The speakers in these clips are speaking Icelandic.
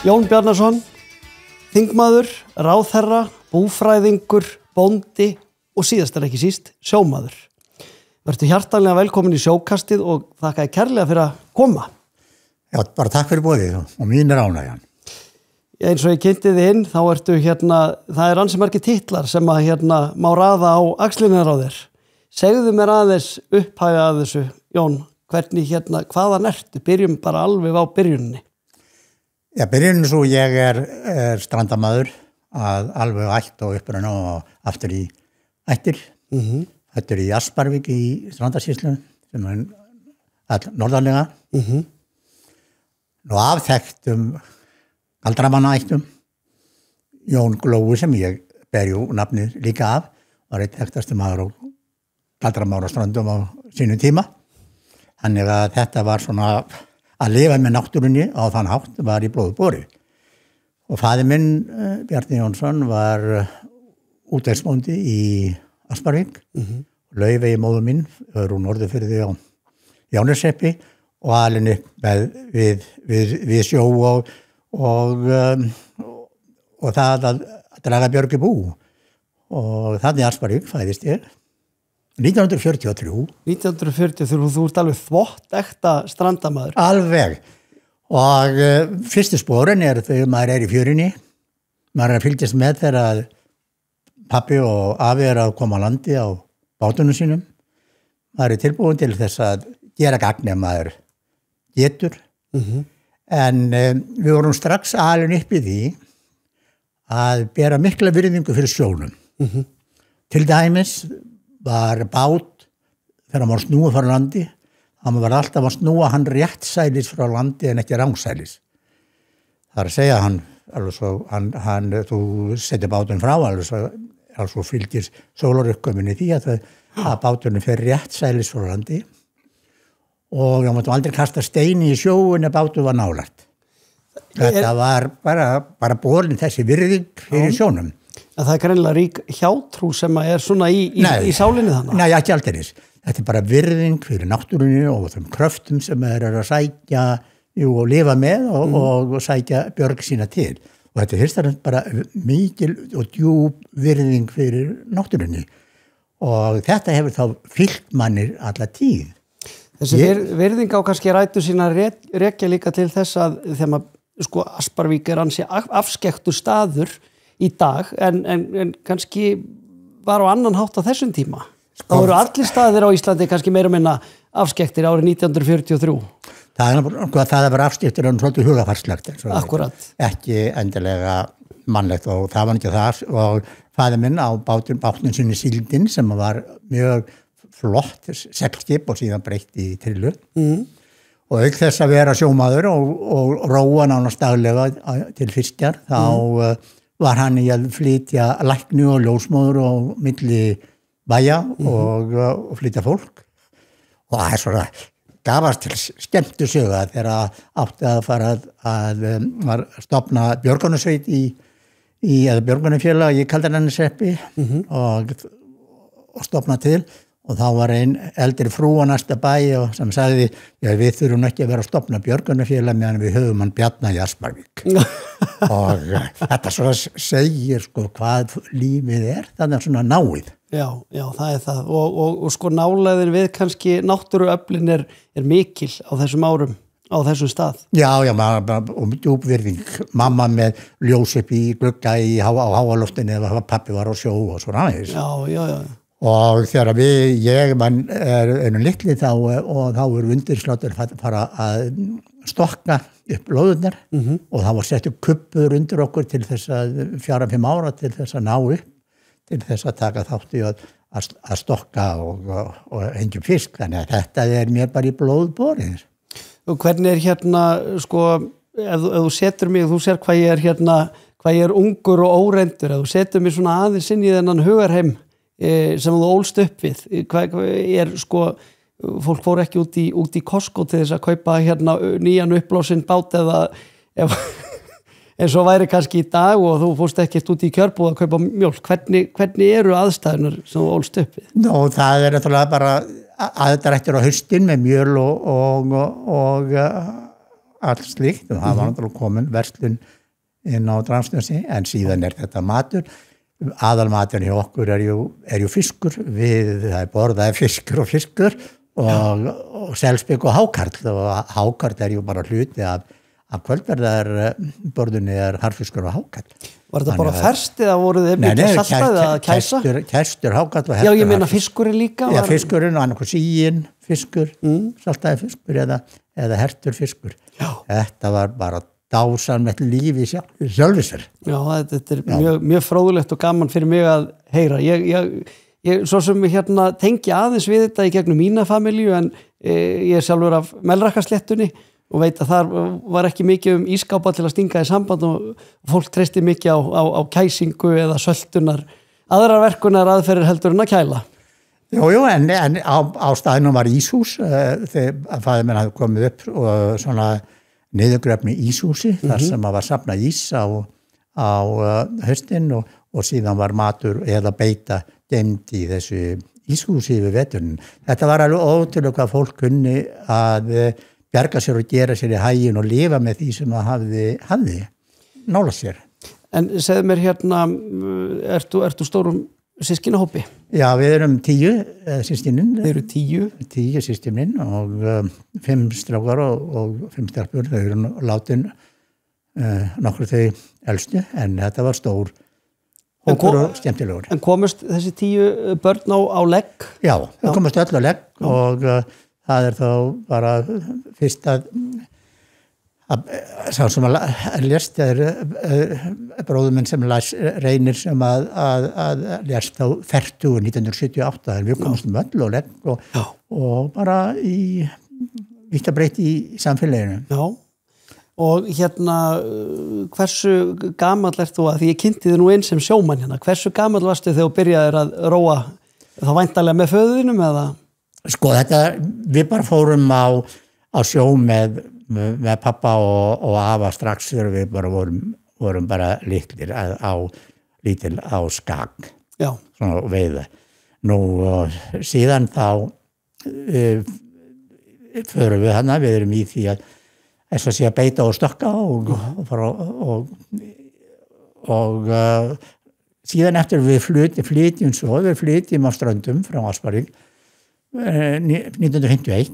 Jón Bjarnason, þingmaður, ráðherra, búfræðingur, bóndi og síðast ekki síst, sjómaður. Vertu hjartanlega velkomin í sjókastið og þakka þér kærlega fyrir að koma. Já, bara takk fyrir boðið og mín ánægjan. Eins og ég kynnti þið inn, þá ertu það ansi margir titlar sem að má raða á axlirnar á þér. Segðu mér aðeins upphæfi að þessu, Jón, hvernig hvaðan ertu? Byrjum bara alveg á byrjunni. Já, byrjunin svo ég er strandamaður að alveg ætt og uppruna og aftur í ættir. Þetta í Asparvík í Strandarsýslu sem all norðarlega. Nú afþektum galdramannaættum. Jón Glói sem ég ber jú nafnið líka af var einn þekktasti maður og galdramaður á Ströndum á sínum tíma. Þannig að þetta var svona að lifa með náttúrunni á þann hátt var í blóðu borið. Og faðir minn, Bjarni Jónsson, var útvegsbóndi í Asparvík. Laufey móður minn, úr Norðurfirði á Áneshreppy og alinn upp við sjó og það að draga björg í bú. Og þannig Asparvík fæðist ég. 1943. 1943, þú ert alveg þvott ekta strandamaður. Alveg. Og fyrstu sporin þegar maður í fjörinni. Maður að fylgjast með þegar pappi og afi að koma á landi á bátunum sínum. Maður tilbúin til þess að gera gagn ef maður getur. En við vorum strax alin upp í því að bera mikla virðingu fyrir sjónum. Til dæmis var bát þegar maður snúa frá landi, hann var alltaf að snúa hann réttsælis frá landi en ekki rángsælis. Það að segja þú setur bátun frá alveg svo fylgir sólarupphöfuninni því að bátunum fer réttsælis frá landi og það máttu aldrei kasta steini í sjóun ef bátur var nálægt. Þetta var bara borin þessi virðing fyrir sjónum. Að það greinilega rík hjátrú sem er svona í sálinni þannig? Nei, ekki aldrei. Þetta bara virðing fyrir náttúrunni og þeim kröftum sem að sækja og lifa með og sækja björg sína til. Og þetta fyrst bara mikil og djúp virðing fyrir náttúrunni. Og þetta hefur þá fylgt mannir alla tíð. Þessi virðing á kannski rætu sína rekja líka til þess að þegar maður, Asparvík ansi afskekktur staður í dag, en kannski var á annan hátt á þessum tíma. Það voru allir staðir á Íslandi kannski meira og minna afskekktir árið 1943. Það var afskekktir en svolítið hugafarslegt. Akkurat. Ekki endilega mannlegt og það var ekki það. Og faðir minn á bátnum sinni Síldin sem var mjög flott seglskip og síðan breytt í trillu. Og auk þess að vera sjómaður og róa nánast daglega til fiskjar, þá var hann í að flytja lækni og ljósmóður og milli bæja og flytja fólk. Og það svona gafast til skemmtu söga þegar átti að fara að stofna björgunarsveit eða björgunarfélag í Áneshreppy og stofna til. Og þá var ein eldri frú á næsta bæ sem sagði, við þurfum ekki að vera að stofna björgunarfélag meðan við höfum hann Bjarna í Asparvík. Og þetta svona segir hvað lífið þannig svona náið. Já, það það. Og nálæðin við kannski náttúruöflin er mikil á þessum árum, á þessum stað. Já, og djúp virðing. Mamma með ljós upp í glugga á háaloftinu eða pappi var á sjó og svona aðeins. Já. Og þegar ég litli þá undirsláttur fara að stokka upp lóðurnar og það var sett upp kubbur undir okkur til þess að 4-5 ára til þess að ná upp, til þess að taka þátt í að stokka og hengja fisk. Þannig að þetta mér bara í blóð borið. Og hvernig ef þú setur mig, þú sér hvað ég er ungur og óreyndur, ef þú setur mig svona aðeins inn í þennan hugarheim sem þú ólst upp við, fólk fór ekki út í Costco til þess að kaupa nýjan uppblásinn bát eða eins og væri kannski í dag og þú fórst ekkert út í kjörbúð að kaupa mjólk. Hvernig eru aðstæðunar sem þú ólst upp við? Það náttúrulega bara aðdrættir á haustin með mjöl og allt slíkt og það var náttúrulega komin verslun inn á Drangsnesi en síðan þetta matur aðalmatur hjá okkur er ju fiskur það borðaði fiskur og selspik og hákarl og hákarl er ju bara hluti af kvöldverðarborðunni harðfiskur og hákarl. Var þetta bara ferskt eða voruð þið mikið saltað eða kæsa? Kestur, hákarl og Já, ég meina fiskurinn líka? Já, fiskurinn og annarko síin, fiskur, saltaði fiskur eða hertur fiskur. Já. Þetta var bara dásamlegt líf í sjálfu sér. Já, þetta er mjög fróðulegt og gaman fyrir mig að heyra. Ég svo sem tengi aðeins við þetta í gegnum mína familju en ég er sjálfur af Melrakkasléttunni og veit að þar var ekki mikið ískápa til að stinga í samband og fólk treysti mikið á kæsingu eða söltunar, aðrar verkunar aðferðir heldur en að kæla. Jú, en á staðnum var íshús þegar faðir minn hafði komið upp og svona niðurgröfni íshúsi þar sem var safnað ís á haustin og síðan var matur eða beita geymd í þessu íshúsi við veturinn. Þetta var alveg ótrúlega hvað fólk kunni að bjarga sér og gera sér í haginn og lifa með því sem það hafði nála sér. En segðu mér ertu stórum systkinahópi? Já, við erum 10 systkinin. Þið eru 10? 10 systkinin og 5 strákar og 5 stelpur. Þau eru látin nokkur þau elstu en þetta var stór hópur og skemmtilegur. En komust þessi 10 börn á legg? Já, þau komust öll á legg og það er þá bara fyrst að sá sem að lést bróður minn sem reynir sem að lést á 1978 en við komumstum öll og legg og bara í vítt að breyti í samfélaginu. Já, og hversu gamall ert þú að því ég kynnti þið nú inn sem sjómann hversu gamall varstu þegar þú byrjaðir að róa þá væntanlega með föðunum eða? Sko við bara fórum á sjó með pappa og afa strax þegar við bara vorum bara lítil á skag svona veiða. Nú síðan þá förum við við erum í því að þess að sé að beita og stokka og síðan eftir við flytjum á ströndum frá Asparík 1951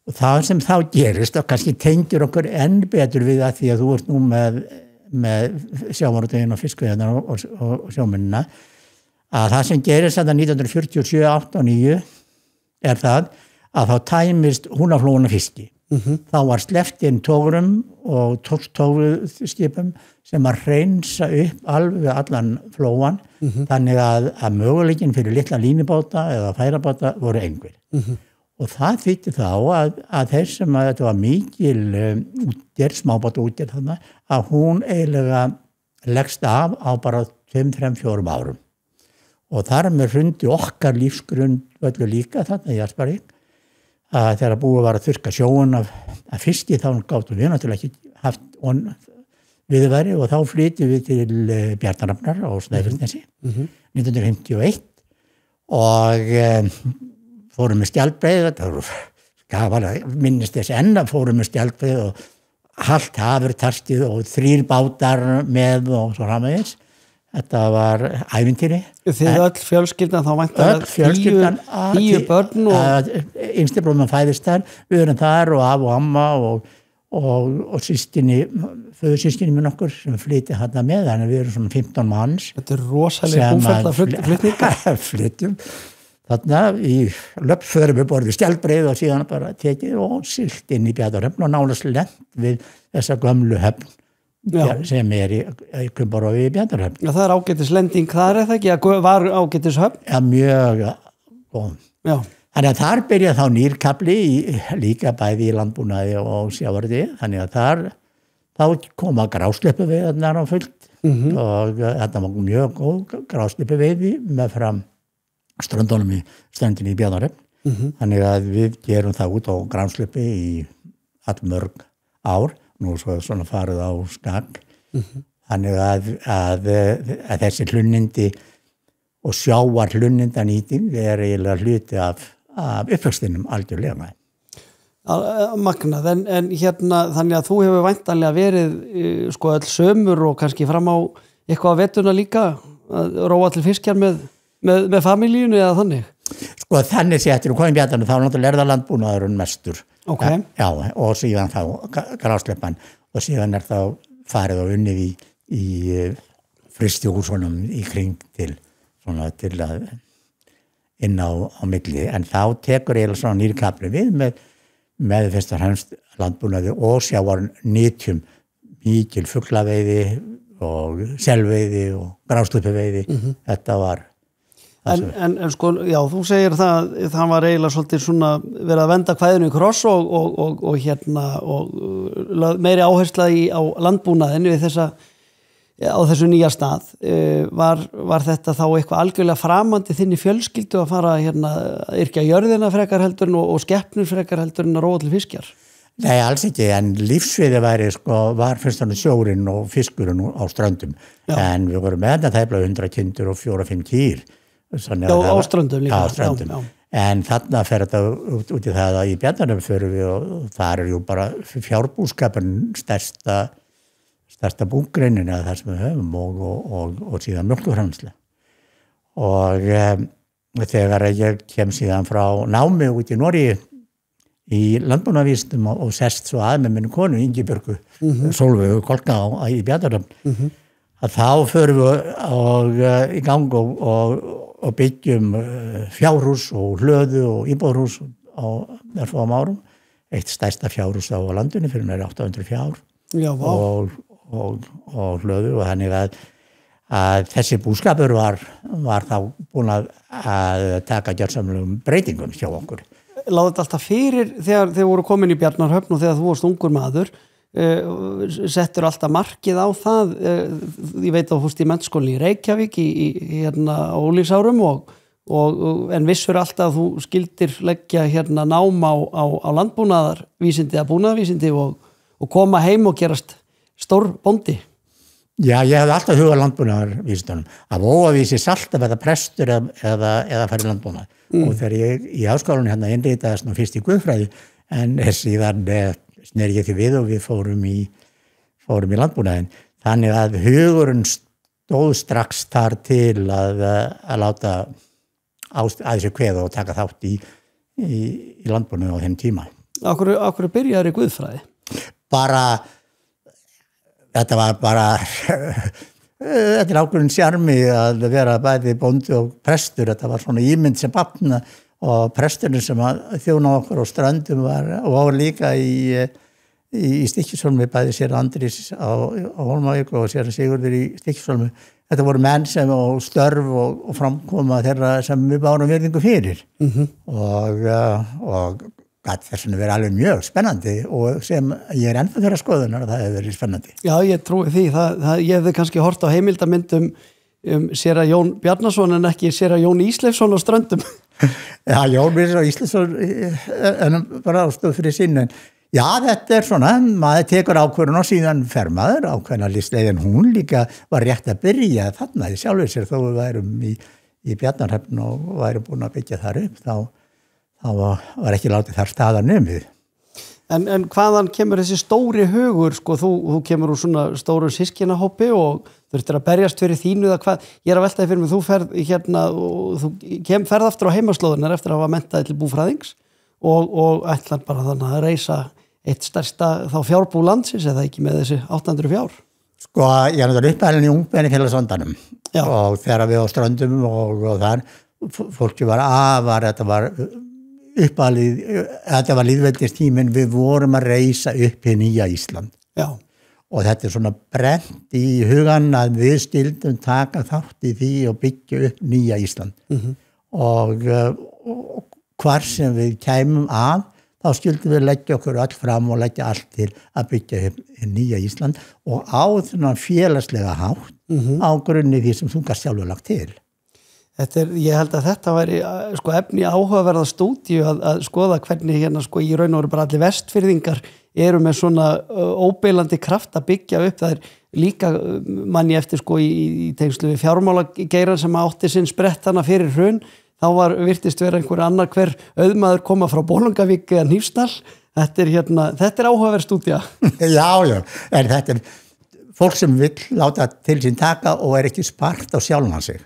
og það sem þá gerist og kannski tengir okkur enn betur við það því að þú ert nú með sjávarútveginn og fiskveiðarnar og sjómennina að það sem gerist þetta 1947, 8 og 9 er það að þá tæmist Húnaflóan fiski. Þá var sleppt inn togurum og tógskipum sem að hreinsa upp alveg allan flóan þannig að möguleikin fyrir litla línubáta eða færabáta voru engir. Og það þýtti þá að þeir sem að þetta var mikil útgerð, smábáta útgerð þarna, að hún eiginlega leggst af á bara 2, 3, 4 árum. Og þar með hrundi okkar lífsgrundvöldu líka þarna í Asparík að þegar búið var að þurrka sjóun af fiski þá gáttum við náttúrulega ekki haft viðværi og þá flytjum við til Bjarnarhafnar á Snæfellsnesi 1951 og fórum með skjaldbreið minnist þess enn að fórum með skjaldbreið og haldt hafurtarstið og 3 bátar með og svo framvegis. Þetta var ævintýri. Þið öll fjölskyldan þá væntanlega 10 börn og yngsti bróðir fæðist þar, við erum þar og af og amma og föðursystkini minn okkur sem flytja þarna með, þannig við erum svona 15 manns. Þetta er rosalega búferla flutningar. Flytjum þarna í löpförum við borðið skjaldbreið og síðan bara tekið og siglt inn í Bjarnarhöfn og nánast lent við þessa gömlu höfn sem í Kumbarofi í Bjarnarhöfn. Já, það er ágætis lending þar eða ekki, var ágætis höfn? Já, mjög góð. Já. Þannig að þar byrja þá nýrkafli líka bæði í landbúnaði og sjávarútvegi, þannig að þá koma grásleppuveiðarnar á fullt og þetta var mjög góð grásleppuveiði með fram ströndunum í ströndinni í Bjarnarhöfn. Þannig að við gerum það út á grásleppi í allmörg ár, nú svo svona farið á skag. Þannig að þessi hlunnindi og sjávar hlunnindanýting er eiginlega hluti af uppvöxtinum algjörlega. Magnað, en hérna þannig að þú hefur væntanlega verið sko öll sömur og kannski fram á eitthvað að vetuna líka að róa til fiskjar með familíunni eða þannig? Sko þannig sé eftir komið Bjarnarhöfn þá náttúrulega það landbúnaðurinn mestur. Okay. Já, og síðan þá grásleppan og síðan þá farið og unnið í frystihúsunum í kring til að inn á milli, en þá tekur eiginlega svona nýrkapli við með fyrst og fremst landbúnaði og sjávarnytjum, mikil fuglaveiði og selveiði og grásleppuveiði. Þetta var En sko, já, þú segir það var eiginlega svolítið svona verið að venda kvæðinu í kross og hérna og meiri áhersla á landbúnaðinu við á þessu nýja stað. Var þetta þá eitthvað algjörlega framandi þinni fjölskyldu að fara hérna að yrkja jörðina frekar heldur og skeppnur frekar heldur en að róa til fiskjar? Nei, alls ekki, en lífsviði var fyrst og sjórinn og fiskurinn á ströndum. Já. En við vorum með þetta tæplega 100 kindur og 4-5 kýr. Já, á ströndum líka. Já, ströndum. Já. En þarna fer þetta út í það að í Bjarnarhöfn förum við og það jú bara fjárbúskapin stærsta búgreinin eða það sem við höfum og síðan mjólkurframleiðsla. Og þegar ég kem síðan frá námi út í Noregi í landbúnaðarvísindum og sest svo að með minni konu Ingibjörgu Sólveigu Kolka í Bjarnarhöfn, að þá förum við í gang og byggjum fjárhús og hlöðu og íbúðarhús á örfáum árum. Eitt stærsta fjárhús á landinu fyrir nær 800 fjár. Já, og hlöðu og þannig að þessi búskapur var þá búin að taka gjörsamlegum breytingum hjá okkur. Láði þetta alltaf fyrir þegar þið voru komin í Bjarnarhöfn og þegar þú varst ungur maður, settur alltaf markið á það? Ég veit að þú fórst í menntaskólann í Reykjavík hérna á unglingárum en vissur alltaf að þú skildir leggja hérna nám á landbúnaðarvísindi eða búnaðarvísindi og koma heim og gerast stór bóndi? Já, ég hefði alltaf hugað landbúnaðarvísindunum. Af óavísi alltaf eða prestur eða færi landbúnað. Og þegar ég í háskólanum hérna innritaðist nú fyrst í guðfræði, en síðan sneri ég því við og við fórum í landbúnaðinn. Þannig að hugurinn stóð strax þar til að láta að þessu kveða og taka þátt í landbúnaði á þeim tíma. Akkur byrjaður í guðfræði? Þetta var bara þetta ákveðin sjarmi að vera bæði bóndi og prestur. Þetta var svona ímynd sem barna og presturinn sem þjóna okkur á ströndum var líka í Stykkishólmi, bæði sér Andrís á Hólmavík og sér Sigurður í Stykkishólmi. Þetta voru menn sem og störf og framkoma þeirra sem við bárum virðingu fyrir. Og þess vegna verið alveg mjög spennandi og sem ég ennþá þeirra skoðunar að það hefur verið spennandi. Já, ég trúi því. Ég hefði kannski hort á heimildamyndum séra Jón Bjarnason en ekki séra Jón Ísleifsson á ströndum. Já, Jón Ísleifsson en bara ástóð fyrir sín. Já, þetta svona, maður tekur ákvörðun og síðan fer maður ákveðna listleið, en hún líka var rétt að byrja þarna í sjálfur sér þó við værum í Bjarnarhöfn og værum búin að byggja þar upp, þá var ekki látið þar staðar numið. En hvaðan kemur þessi stóri hugur, sko, þú kemur úr svona stóru systkinahópi og þurftir að berjast fyrir þínu eða hvað? Ég að veltaði fyrir mig, þú ferð hérna og þú ferð aftur á heimaslóðunar eftir að hafa menntaði til búfræðings og ætlar bara þannig að reisa eitt stærsta þá fjárbú landsins eða ekki með þessi 800 fjár? Sko, ég er náttúrulega uppalinn í Ungmennafélagssandanum og þegar við á ströndum og þar, fólki þetta var uppalið, þetta var lýðveldistíminn, við vorum að reisa upp í nýja Ísland. Já. Og þetta svona brent í hugan að við skildum taka þátt í því og byggja upp nýja Ísland. Og hvar sem við kæmum að, þá skildum við leggja okkur öll fram og leggja allt til að byggja upp nýja Ísland og á þennan félagslega hátt á grunni því sem þú gast sjálfur lagt til. Ég held að þetta væri sko efni áhugaverða stúdíu að skoða hvernig hérna sko í raun og veru bara allir vestfirðingar eru með svona óbeilandi kraft að byggja upp. Það líka manni eftir sko í tengslu við fjármálageiran sem átti sinn sprett hana fyrir hrun þá virtist vera einhver annar hver auðmaður koma frá Bolungarvík eða Hnífsdal. Þetta áhugaverð stúdía. Já, en þetta fólk sem vill láta til sín taka og ekki spart á sjálfan sig.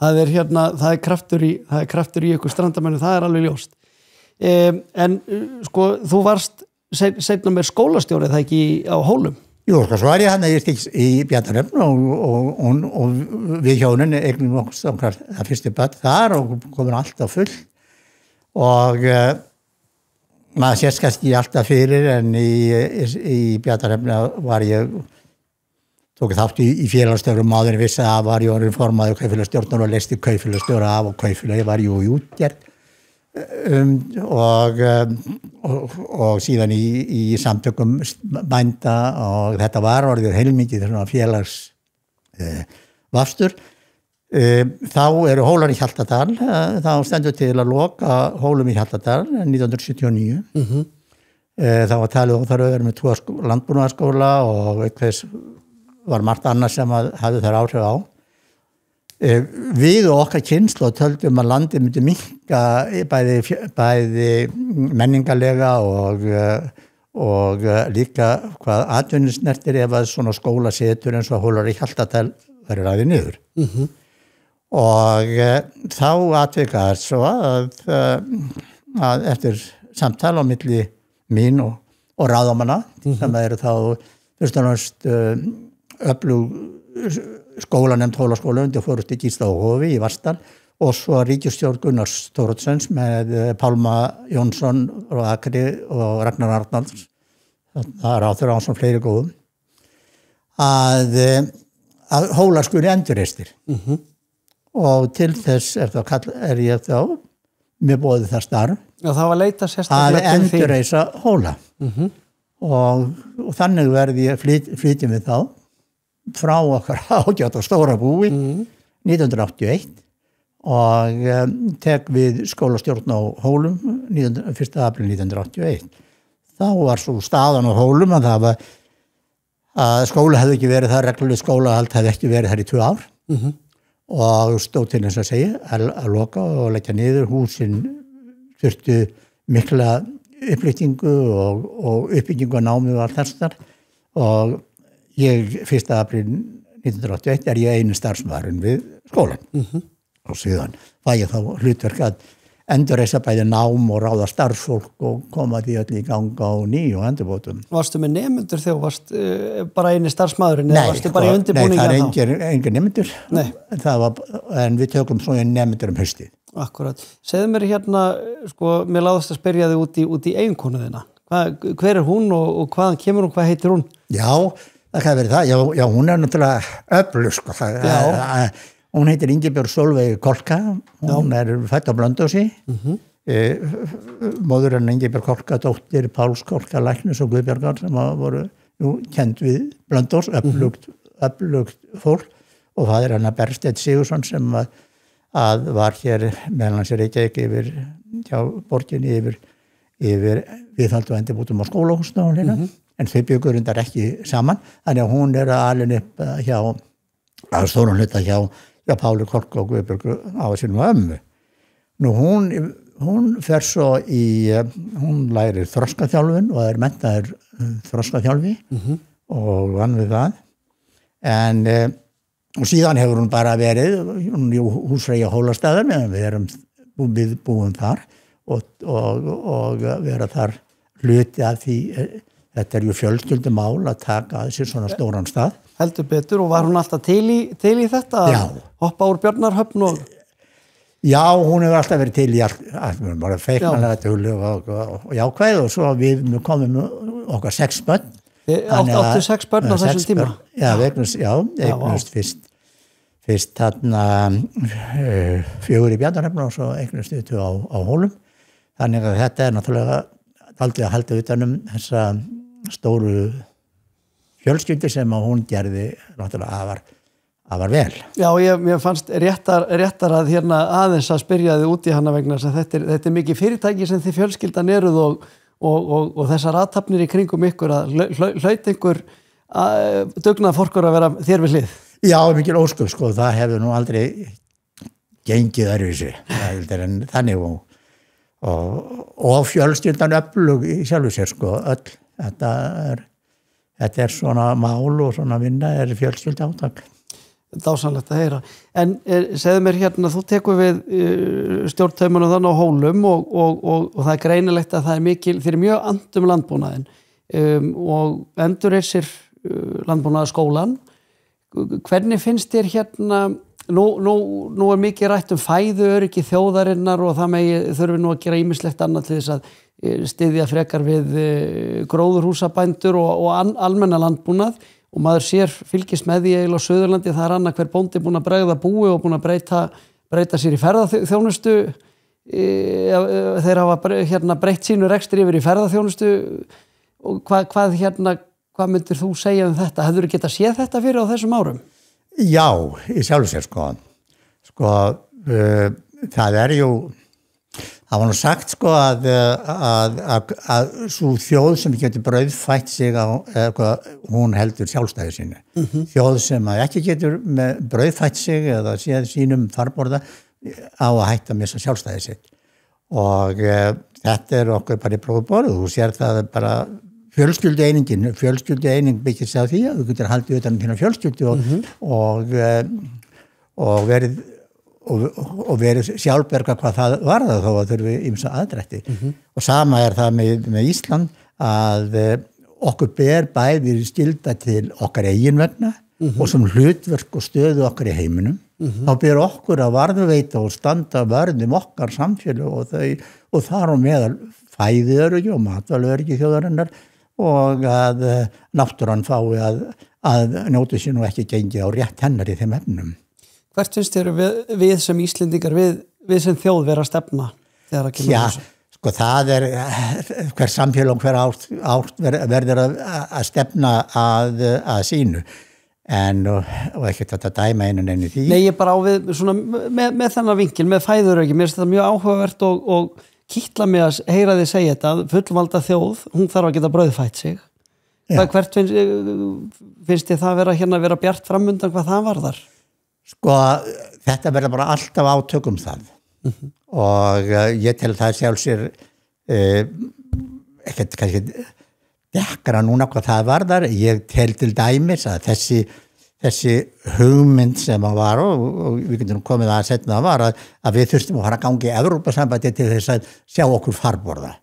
Það kraftur í ykkur strandamennu, það alveg ljóst. En sko, þú varst seinna með skólastjóri, það ekki á Hólum? Jú, svo var ég hann í Bjarnarhöfn og við hjónin eignum okkar það fyrstu börn þar og komum alltaf full og maður sést kannski alltaf fyrir en í Bjarnarhöfn var ég tók þátt í félagsstjórum áður en vissi að var ég orðinn formaður kaupfélagsstjórnar og leysti kaupfélagsstjóra af og kaupfélagi var ég í útgerð og síðan í samtökum bænda og þetta var orðið heilmikið svona félags vafstur. Þá eru Hólar í Hjaltadal, þá stendur til að loka Hólum í Hjaltadal 1979. Þá var talið og þar öður með 2 landbúnaðarskóla og eitthvað var margt annað sem hafði þar áhrif á. Við og okkar kynslóð töldum að landið myndi minnka bæði menningarlega og líka hvað atvinnusnertir ef að svona skólasetur eins og Hólar í Hjaltadal væri ræðið niður. Og þá atvikaðist svo að eftir samtal á milli mín og ráðamanna sem eru þá fyrst og næst öflug skólanefnd Hólaskóla undir forystu Gísla og Hofi í Vatnsdal og svo ríkisstjórn Gunnars Thorodsens með Pálma Jónsson og Akri og Ragnar Arnalds það ráður á svona fleiri góðum að Hólar skuli endurreistir og til þess er ég þá með boðið það starf það var leita sérstaklega að endurreisa Hóla og þannig flytjum við þá frá okkar ágætt og stóra búi 1981 og tek við skólastjórn á Hólum 1. apríl 1981. Þá var svo staðan á Hólum að það var að skóla hefði ekki verið þar, regluleg skólahald hefði ekki verið þar í 2 ár og stóð til þess að segja að loka og leggja niður húsin þurftu mikla upplyftingu og uppbyggingu á námi og allt þess þar og ég 1. apríl 1981 er ég einu starfsmaðurinn við skólan og síðan fæ ég þá hlutverk að endurreisa bæði nám og ráða starfsfólk og koma því öll í gang á nýju endurbótum. Varstu með nemendur þegar varst bara einu starfsmaðurinn eða varstu bara í undirbúningi? Nei, það er engin nemendur en við tökum svona nemendur haustið. Akkurat. Segðu mér sko, mér láðast að spyrja þig út í eiginkonu þína. Hver er hún og hvaðan kemur hún, hvað heitir hún? Já, það kann verið það. Já, hún er náttúrulega öflug, sko. Hún heitir Ingibjörg Sólveig Kolka. Hún er fædd á Blönduósi. Móður hennar Ingibjörg Kolka, dóttir Páls Kolka, læknis og Guðbjargar sem voru kend við Blönduós, öflugt fólk. Og það er hennar Bergsteinn Sigursson sem að var hér meðal hans í Reykjavík yfir hjá borginni yfir viðhald og endurbótum á skólahúsinu en þau bjuggu reyndar ekki saman þannig að hún er alin upp hjá að stórum hluta hjá Páli Kolka og Guðbjörgu á sínum ömmu. Nú hún fer svo hún lærir þroskaþjálfun og er menntaður þroskaþjálfi og vann við það en og síðan hefur hún bara verið hún er húsfreyja Hólastaðar meðan við búum þar og vera þar hluti af því þetta er ju fjölskyldumál að taka að sér svona stóran stað. Heldur betur og var hún alltaf til í þetta að hoppa úr Bjarnarhöfn og Já, hún hefur alltaf verið til í allt bara feiknanlega dugleg og jákvæð og svo við komum okkar 6 börn. Áttu 6 börn á þessum tíma? Já, eignust fyrst þarna 4 í Bjarnarhöfn og svo eignust við 2 á Hólum. Þannig að þetta er náttúrulega aldrei að halda utanum þessa stóru fjölskyldu sem hún gerði náttúrulega afar vel. Já, mér fannst réttar að aðeins að spyrja þig út í hana vegna þess að þetta er mikið fyrirtæki sem þið fjölskyldan eruð og þessar athafnir í kringum ykkur að hlaut einhver dugnað fólkur að vera þér við hlið. Já, mikil ósköp, sko, það hefur nú aldrei gengið öðruvísi en þannig og fjölskyldan öflug í sjálfu sér sko öll þetta er svona mál og svona vinna fjölskylda átak. Dásamlegt að heyra. En segðu mér hérna, þú tekur við stjórntaumunum þannig á Hólum og það er greinilegt að það er mikil, þeir eru mjög andum landbúnaðinn og endurreisir landbúnaðarskólan. Hvernig finnst þér hérna, nú er mikið rætt fæðuöryggi þjóðarinnar og það þurfi nú að gera ýmislegt annað til þess að styðja frekar við gróðurhúsabændur og almenna landbúnað. Og maður fylgist með því eiginlega á Suðurlandi, það annað hver bóndi búinn að bregða búi og búinn að breyta sér í ferðaþjónustu, þeir hafa breytt sínu rekstri yfir í ferðaþjónustu og hvað myndir þú segja þetta? Hefðirðu getað séð þetta fyrir á þessum árum? Já, í sjálfu sér sko það jú það var nú sagt sko að svo þjóð sem getur brauðfætt sig hún heldur sjálfstæði sínu. Þjóð sem ekki getur brauðfætt sig eða séð sínum farborða á að hætta að missa sjálfstæði sitt. Og þetta okkur bara í prófuborðu. Þú sér það bara fjölskyldueining byggir sig á því að þú getur haldið utan þína fjölskyldu og verið sjálfberga hvað það varða þó að þurfi ýmsa aðdrætti. Og sama það með Ísland að okkur ber bæði skylda til okkar eigin vegna og sem hlutverk og stöðu okkar í heiminum. Þá ber okkur að varðveita og standa vörðum okkar samfélag og þar á meðal fæðuöryggi og matvælaöryggi þjóðarinnar og að náttúran fái að njóta sín og ekki gengi á rétt hennar í þeim efnum. Hvert finnst þér við sem Íslendingar, við sem þjóð vera að stefna þegar að kemur þessu? Sko það hver samfélag, hver átt verður að stefna að sínu. Og ekki þetta dæma einu því. Nei, ég bara á við svona, með þennan vinkil, með fæðurauki, mér finnst þetta mjög áhugavert og kittla mig að heyra þið segja þetta, fullvalda þjóð, hún þarf að geta brauðfætt sig. Hvert finnst þið það vera bjart framundan hvað það varðar? Sko, þetta verður bara alltaf átökum það og ég tel það sjálf sér ekkert kannski dekkara núna hvað það varðar. Ég tel til dæmis að þessi hugmynd sem var og við getum komið að setna var að við þurftum að fara að gangi í Evrópusambandi til þess að sjá okkur farborða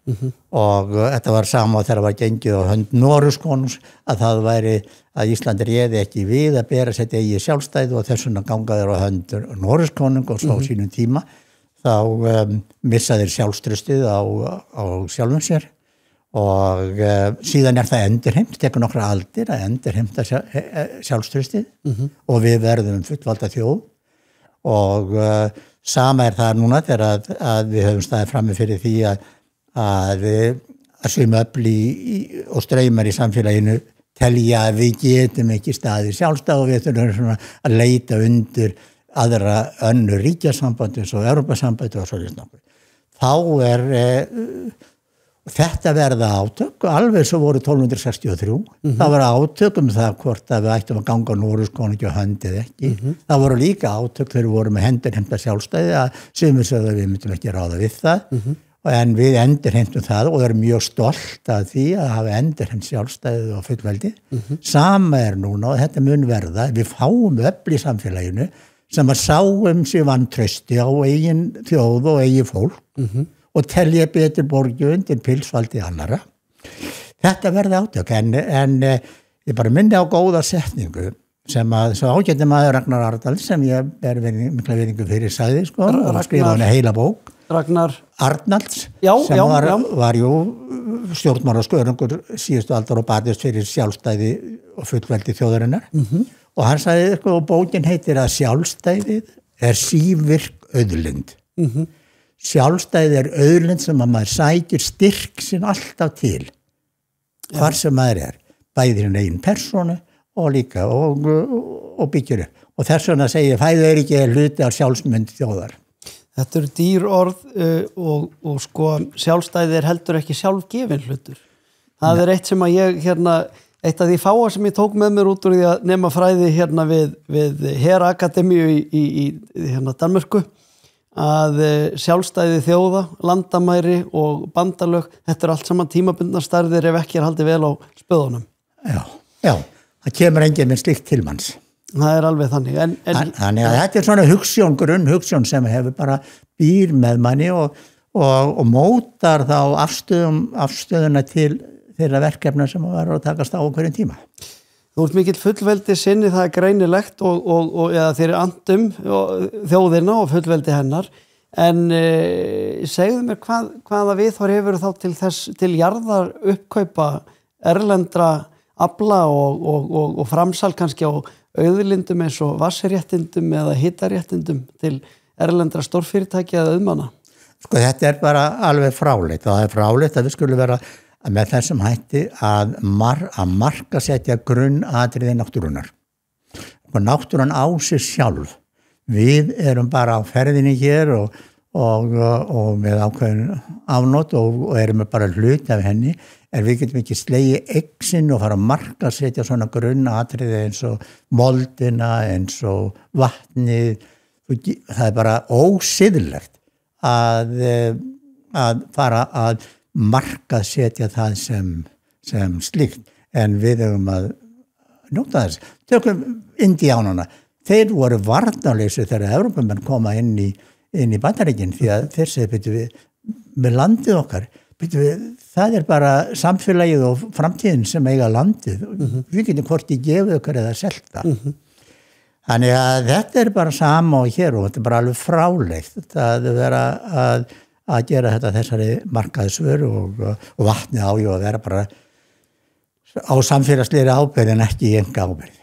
og þetta var sama þegar var gengið á hönd Noregskonungs að það væri að Ísland réði ekki við að bera sitt eigið sjálfstæði og þess vegna ganga þeir á hönd Noregskonung og svo sínum tíma þá missa þeir sjálfstrustið á sjálfum sér og síðan það endurheimt, tekur nokkra aldir að endurheimta sjálfstrustið og við verðum fullvalda þjóð og sama það núna þegar að við höfum staðið frammi fyrir því að sum öfl og straumar í samfélaginu telja að við getum ekki staðið sjálfstæð og við þurfum svona að leita undir aðra önnur ríkjasambandi eins og Evrópusambandi og svo nokkuð. Þá þetta verða átök, alveg svo voru 1263. Það var átök það hvort að við ættum að ganga Noregskonungi og höndið ekki. Það voru líka átök þegar við vorum með endurheimta sjálfstæði að sumir sögðu að við myndum ekki ráða við það. En við endurheimtum það og erum mjög stolt af því að hafa endurheimt sjálfstæðið og fullveldi. Sama núna og þetta mun verða, við fáum öfl í samfélaginu sem að sáum sig vantrausti á eigin þjóð og eigin fólk og telja betur borgju undir pilsvaldi annara. Þetta verði átök en ég bara minni á góða setningu sem að svo ágæti maður Ragnar Arnalds sem ég ber mikla virðingu fyrir sagði og skrifa hana heila bók. Ragnar Arnalds sem var jú stjórnmálaskörungur síðustu aldar og barðist fyrir sjálfstæði og fullveldi þjóðarinnar og hann sagði og bókin heitir að sjálfstæðið sívirk auðlind. Sjálfstæði auðlind sem að maður sækir styrk sinn alltaf til hvar sem maður bæði hinn eigin persónu og líka og byggir upp og þess vegna segir fæðuöryggi hluti af sjálfsmynd þjóðar. Þetta eru dýr orð og sko sjálfstæði heldur ekki sjálfgefin hlutur. Það eitt sem að ég eitt af því fáa sem ég tók með mér út úr því að nema fræði við Herakademíu í Danmörku að sjálfstæði þjóða, landamæri og bandalög, þetta allt saman tímabundnar stærðir ef ekki haldið vel á spöðunum. Já, það kemur enginn með slíkt til manns. Það alveg þannig. Þannig að þetta svona hugsjón, grunnhugsjón sem hefur bara býr með manni og mótar þá afstöðuna til þeirra verkefna sem var að takast á hverjum tíma. Þú ert mikill fullveldi sinni, það greinilegt og eða þeir andum þjóðina og fullveldi hennar, en segðu mér hvaða viðhorf hefur þá til jarðar uppkaupa erlendra afla og framsal kannski á auðlindum eins og vatnsréttindum eða hitaréttindum til erlendra stórfyrirtæki eða auðmanna? Sko þetta bara alveg fráleitt og það fráleitt að við skulum vera með þessum hætti að markasetja grunnatriði náttúrunar. Og náttúran á sig sjálf. Við erum bara á ferðinni hér og með ákveðin afnot og erum bara hluti af henni, en við getum ekki slegið eign og fara að markasetja svona grunnatriði eins og moldina, eins og vatnið. Það bara ósiðlegt að fara að markasetja það sem slíkt, en við höfum að njóta þess. Tökum Indíánana, þeir voru varnarleysi þegar Evrópumenn koma inn í Bandaríkin, því að þeir segja með landið okkar, það bara samfélagið og framtíðin sem eiga landið, við getum hvort í gefið okkar eða selta. Þannig að þetta bara sama og hér og þetta bara alveg fráleitt að vera að gera þetta þessari markaðsvör og vatnið á að vera bara á samfélagslegri ábyrgð en ekki í enga ábyrgð.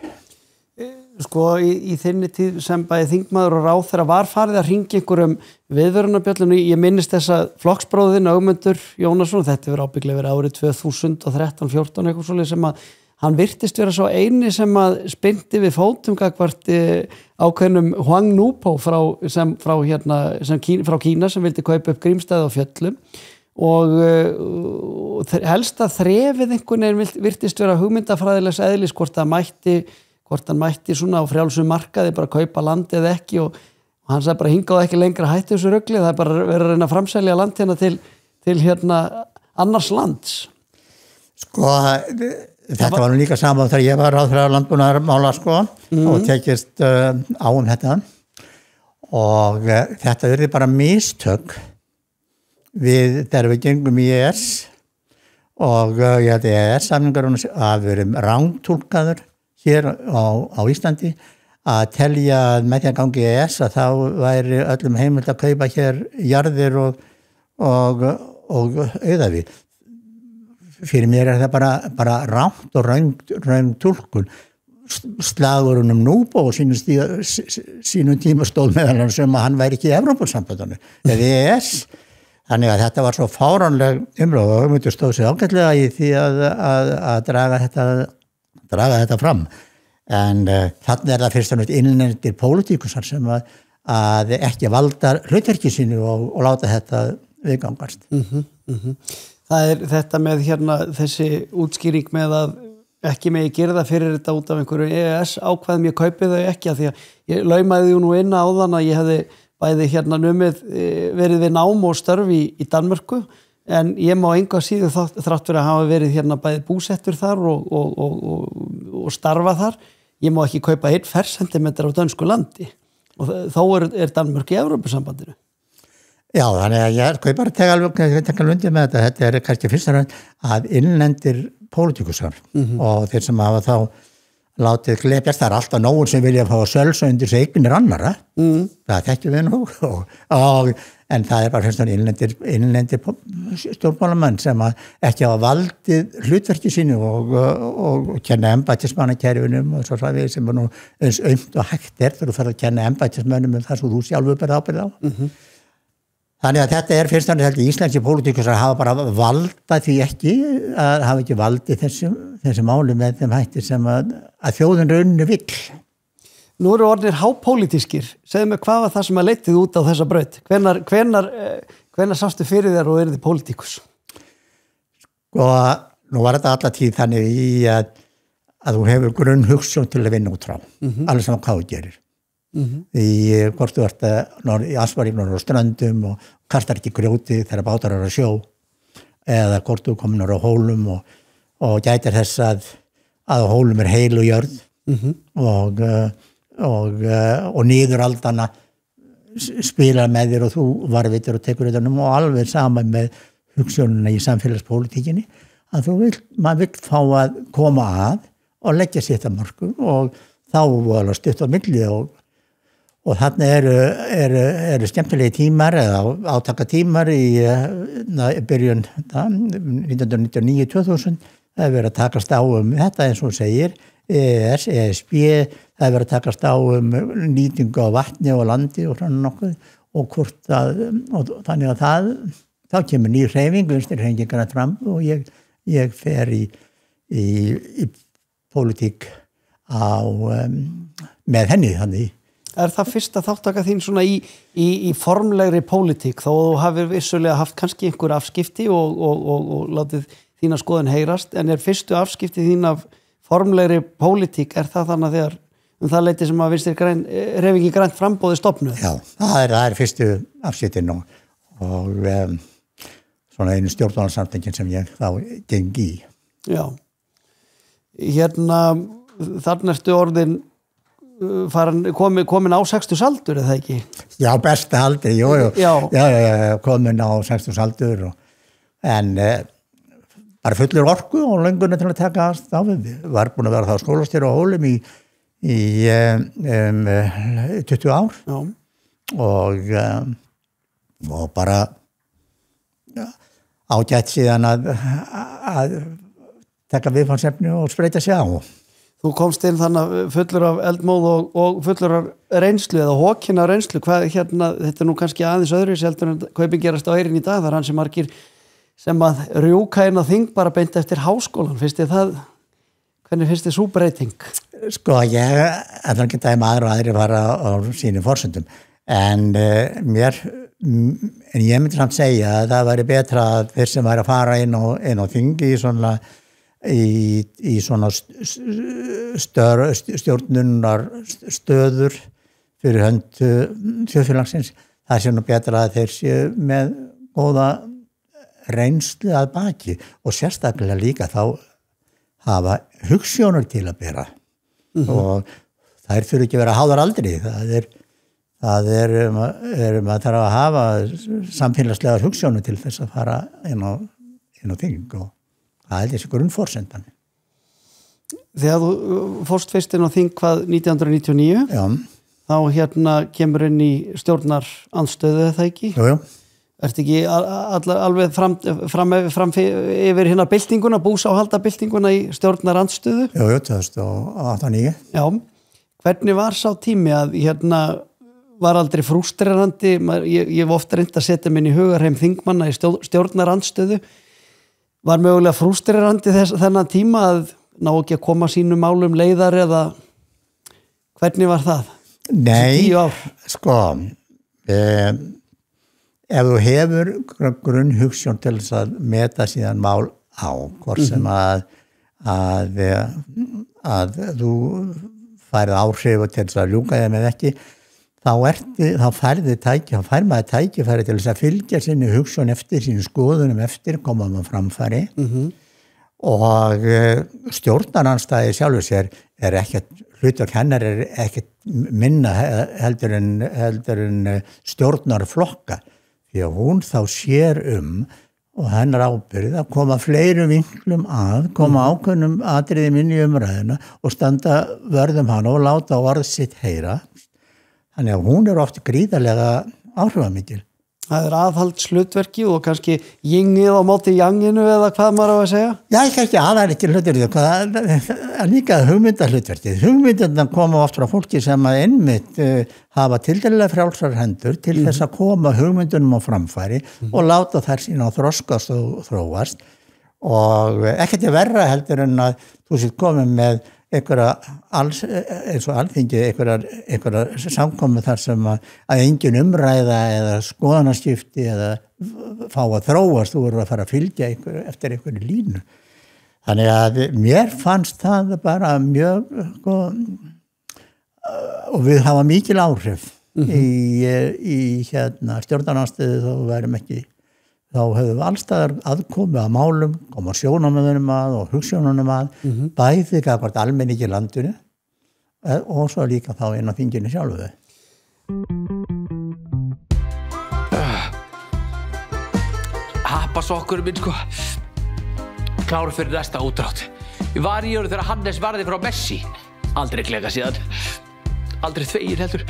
Sko í þinni tíð sem bæði þingmaður og ráðherra var farið að hringja einhverjum viðvörunarbjöllum. Ég minnist þess að flokksbróðin Ögmundur Jónasson, þetta verið ábyggilega verið árið 2013-14 eitthvað svoleiðis, sem að hann virtist vera svo eini sem að spyrnti við fótum gagnvart ákveðnum Huang Nupo frá Kína sem vildi kaupa upp Grímsstaði á Fjöllum og helst að þrefið einhvern veginn virtist vera hugmyndafræðilegs eðlis hvort hann mætti svona á frjálsum markaði bara kaupa landið eða ekki og hann sagði bara hingað ekki lengra hætti þessu rugli, það bara verið að reyna að framselja land hérna til annars lands. Sko þetta var nú líka saman þegar ég var ráðherra landbúnaðarmála og tekist á þetta og þetta verði bara mistök þegar við gengum í EES og ég held EES-samningar að verðum rángtúlkaður hér á Íslandi að telja með því að gangi EES að þá væri öllum heimilt að kaupa hér jarðir og auðavíð. Fyrir mér það bara rámt og raung túlkun. Slagurinn Núbo og sínum tíma stóð meðal sem að hann væri ekki í Evrópusambandinu eða EES. Þannig að þetta var svo fáránleg umræða og Ögmundur stóð sig ágætlega í því að draga þetta fram. En þannig það fyrst og nátt innlendir pólitíkusar sem að ekki valda hlutverki sínu og láta þetta viðgangast. Það þetta með þessi útskýring með að ekki megi girða fyrir þetta út af einhverju EES ákvæðum, ég kaupi þau ekki að því að ég laumaði nú inn á þann að ég hefði bæði numið verið við nám og störf í Danmörku, en ég má enga síðu þrátt fyrir að hafa verið bæði búsettur þar og starfa þar. Ég má ekki kaupa 1 fercentimeter á dönsku landi og þó Danmörk í Evrópusambandinu. Já, þannig að ég kaup bara teka alveg undir með þetta kannski fyrst og fremst að innlendir pólitíkusar og þeir sem hafa þá látið glepjast, það alltaf nógur sem vilja fá sölsa undir sig eignir annara, það þekkjum við nú en það bara fyrst og innlendir stjórnmálamenn sem ekki hafa valdið hlutverki sínu og kenna embættismannakerfinum og svo við sem nú eins aumt og hægt þegar þú fer að kenna embættismönnum það svo þú sjálfur berð ábyrgð á. Þannig að þetta fyrst og fremst íslenski pólitíkusar hafa bara valda því ekki að hafa ekki valdið þessi máli með þeim hætti sem að þjóðin rauninu vill. Nú eru orðnir hápólitískir. Segðu mig hvað var það sem að leitið út á þessa braut? Hvenær sástu fyrir þér og yrði pólitíkus? Sko, nú var þetta alla tíð þannig í að þú hefur grunnhugsjón til að vinna út frá. Alveg saman hvað þú gerir. í hvort þú ert í Asparík norður á ströndum og kastar ekki grjóti þegar bátar eru að sjó eða hvort þú komin á hólum og gætir þess að á hólum heil og jörð og niður aldana spila með þér og þú varvitir og tekur þetta og alveg saman með hugsununa í samfélagspólitíkinni að maður vill fá að koma að og leggja sitt að mörku og þá var stutt á milli og þarna eru skemmtilegi tímar eða átaka tímar í byrjun 1999-2000 það er verið að takast á þetta eins og segir EES, ESB það er verið að takast á nýtingu á vatni og landi og svona nokkuð og hvort og þannig að þá kemur ný hreyfing vinstri hreyfingarnar fram og ég fer í pólitík með henni þannig. Er það fyrsta þáttaka þín svona í formlegri pólitík þó þú hafir vissulega haft kannski einhver afskipti og látið þína skoðun heyrast en er fyrstu afskipti þín af formlegri pólitík er það þannig að þegar það leiti sem að vinstri hreyfingi grænt framboði stofnuð? Já, það er fyrstu afskiptin og svona einu stjórnmálasamtökin sem ég þá geng í. Já. Þarna ertu orðin komin á 60 aldur eða ekki? Já, besta aldri, jú. Já, komin á 60 aldur en bara fullur orku og löngunni til að taka á við. Var búin að vera þá skólastjóri á Hólum í 20 ár. Já. Og bara ágætt síðan að taka viðfangsefni og spreita sig á. Þú komst inn þannig fullur af eldmóð og fullur af reynslu eða hókina reynslu. Þetta er nú kannski aðeins öðru heldur en kaupin gerast á Eyrin í dag. Það er ansi margir sem að rjúka inn á þing bara beint eftir háskólan. Hvernig finnst þið sú breyting? Sko, ég ætla ekki að dæma aðra og aðri fara á sínum forsendum. En ég myndi samt segja að það væri betra að þeir sem væri að fara inn á þingi í svona stjórnunar stöður fyrir hönd þjóðfélagsins. Það sé nú betra að þeir séu með góða reynslu að baki og sérstaklega líka þá hafa hugsjónur til að bera og þær þurfi ekki að vera háðar aldrei. Það er að þarf að hafa samfélagslegar hugsjónur til þess að fara inn á þing og það er þessi grunnforsendan. Þegar þú fórst fyrst inn á þing 1999 Já. Þá kemur inn í stjórnarandstöðu það ekki? Jú. Ertu ekki alveg fram yfir hérna byltinguna, búsáhaldabyltinguna í stjórnarandstöðu? Jú, 2008-2009. Já. Hvernig var sá tími að var aldrei frústrerandi? Ég hef ofta reynt að setja minn í hugarheim þingmanna í stjórnarandstöðu. Var mögulega frústrerandi þennan tíma að ná ekki að koma sínum málum leiðar eða hvernig var það? Nei, sko, ef þú hefur grunnhugsjón til þess að meta síðan mál á, hvort sem að þú færið áhrif til þess að ljúka þeim eða ekki, þá fær maður tækifæri til þess að fylgja sinni hugsjón eftir, sínu skoðunum eftir, koma með framfæri og stjórnarandstæði sjálfur sér hlutverk hennar ekkert minna heldur en stjórnarflokka því að hún þá sér og hennar ábyrgð að koma fleirum vinklum koma ákveðnum atriðum inn í umræðuna og standa vörðum hana og láta orð sitt heyra. Þannig að hún oft gríðarlega áhrifamikil. Það aðhaldshlutverki og kannski jingið á móti janginu eða hvað maður á að segja? Já, ekki aðhaldshlutverki hlutverki, það er líka hugmyndahlutverki. Hugmyndarnar koma oft frá fólki sem að einmitt hafa tildelega frjálsar hendur til þess að koma hugmyndunum á framfæri og láta þær sína að þroskast og þróast og ekkert verra heldur en að þú sér komið með eins og alþingi einhverjar samkomu þar sem að engin umræða eða skoðanaskipti eða fá að þróast, þú verður að fara að fylgja eftir einhverju línu. Þannig að mér fannst það bara mjög og við hafa mikil áhrif í stjórnarandstöðu þá hefur við allstaðar aðkomi að málum, koma sjónarmiðunum að og hugsjónunum að bæði gagnvart almenningi í landinu og svo líka þá inn á þinginu sjálfu. Happasokkurinn minn sko klára fyrir næsta útdrátt. Ég var í þegar Hannes varði frá Messi. Aldrei kleka síðan. Aldrei þvegin heldur.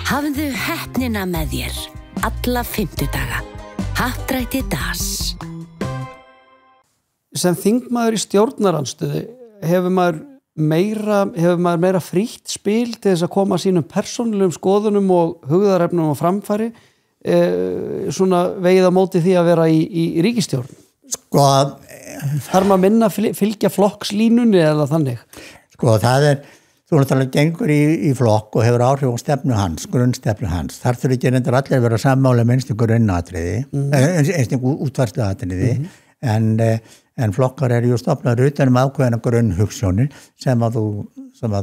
Hafðu heppnina með þér alla 50 daga. Happdrætti DAS. Sem þingmaður í stjórnarandstöðu hefur maður meira frítt spil til þess að koma sínum persónulegum skoðunum og hugðarefnum á framfæri svona vegið á móti því að vera í ríkisstjórn. Sko, þarf maður minna fylgja flokkslínunni eða þannig? Sko, þú náttúrulega gengur í flokk og hefur áhrif á stefnu hans, grunnstefnu hans. Þar þurfi ekki reyndar allir vera sammála með einstöku grunnatriði, einstöku útfærsluatriði, en flokkar eru ju stofnaður utan ákveðna grunnhugsjónir sem að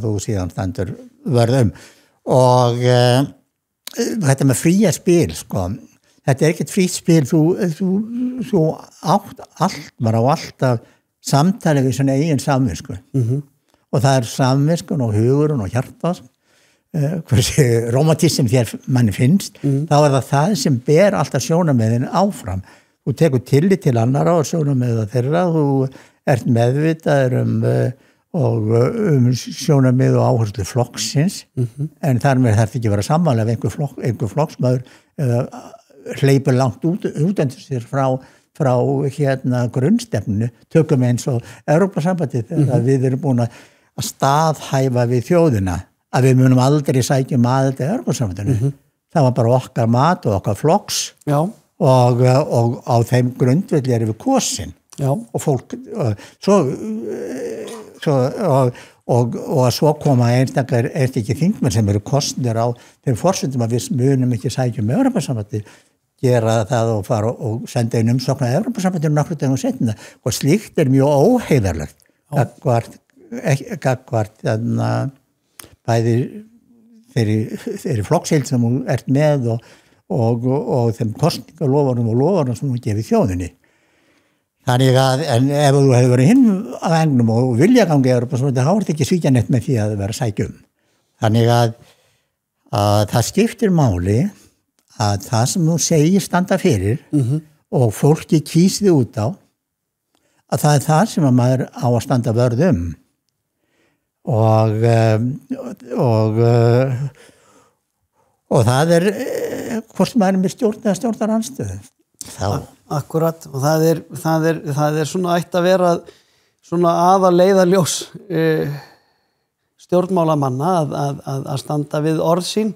þú síðan stendur vörð Og þetta með fría spil, sko, þetta ekkert frítt spil, þú maður á alltaf samtali við svona eigin samvisku. Og það samviskun og hugurinn og hjartað, hversi romantism þér manni finnst, þá það sem ber alltaf sjónarmiðin áfram. Þú tekur tillit til annara og sjónarmiða þeirra, þú ert meðvitaður sjónarmið og áherslu flokksins, en þar með þarf ekki vera sammála ef einhver flokksmaður hleypur langt út undir sér frá grunnstefnu, tökum eins og Evrópusambandið þegar við erum búin að staðhæfa við þjóðina að við munum aldrei sækja aðild að Evrópusambandinu. Það var bara okkar mat og okkar flokks. Já. Og á þeim grundvelli erum við kosin. Já. Og fólk svo koma einstakir þingmenn sem eru kosnir á þeim forsendum að við munum ekki sækja Evrópusambandið, gera það og fara og senda inn umsókn að Evrópusambandinu nokkrum dögum seinna, og slíkt mjög óheiðarlegt gagnvart bæði þeirri flokksheild sem þú ert með og þeim kosningaloforðum og loforðum sem þú gefið þjóðinni. Þannig að ef þú hefur verið hinn að engnum og vilja gangi þá er þetta ekki svíkjanett með því að vera sækjum. Þannig að það skiptir máli að það sem þú segir standa fyrir og fólki kýs þig út á, að það það sem að maður á að standa vörð og það hvort maður með stjórn eða stjórnarandstöðu. Akkurat, og það er svona ætti að vera svona aðaleiðarljós stjórnmálamanna að standa við orð sín.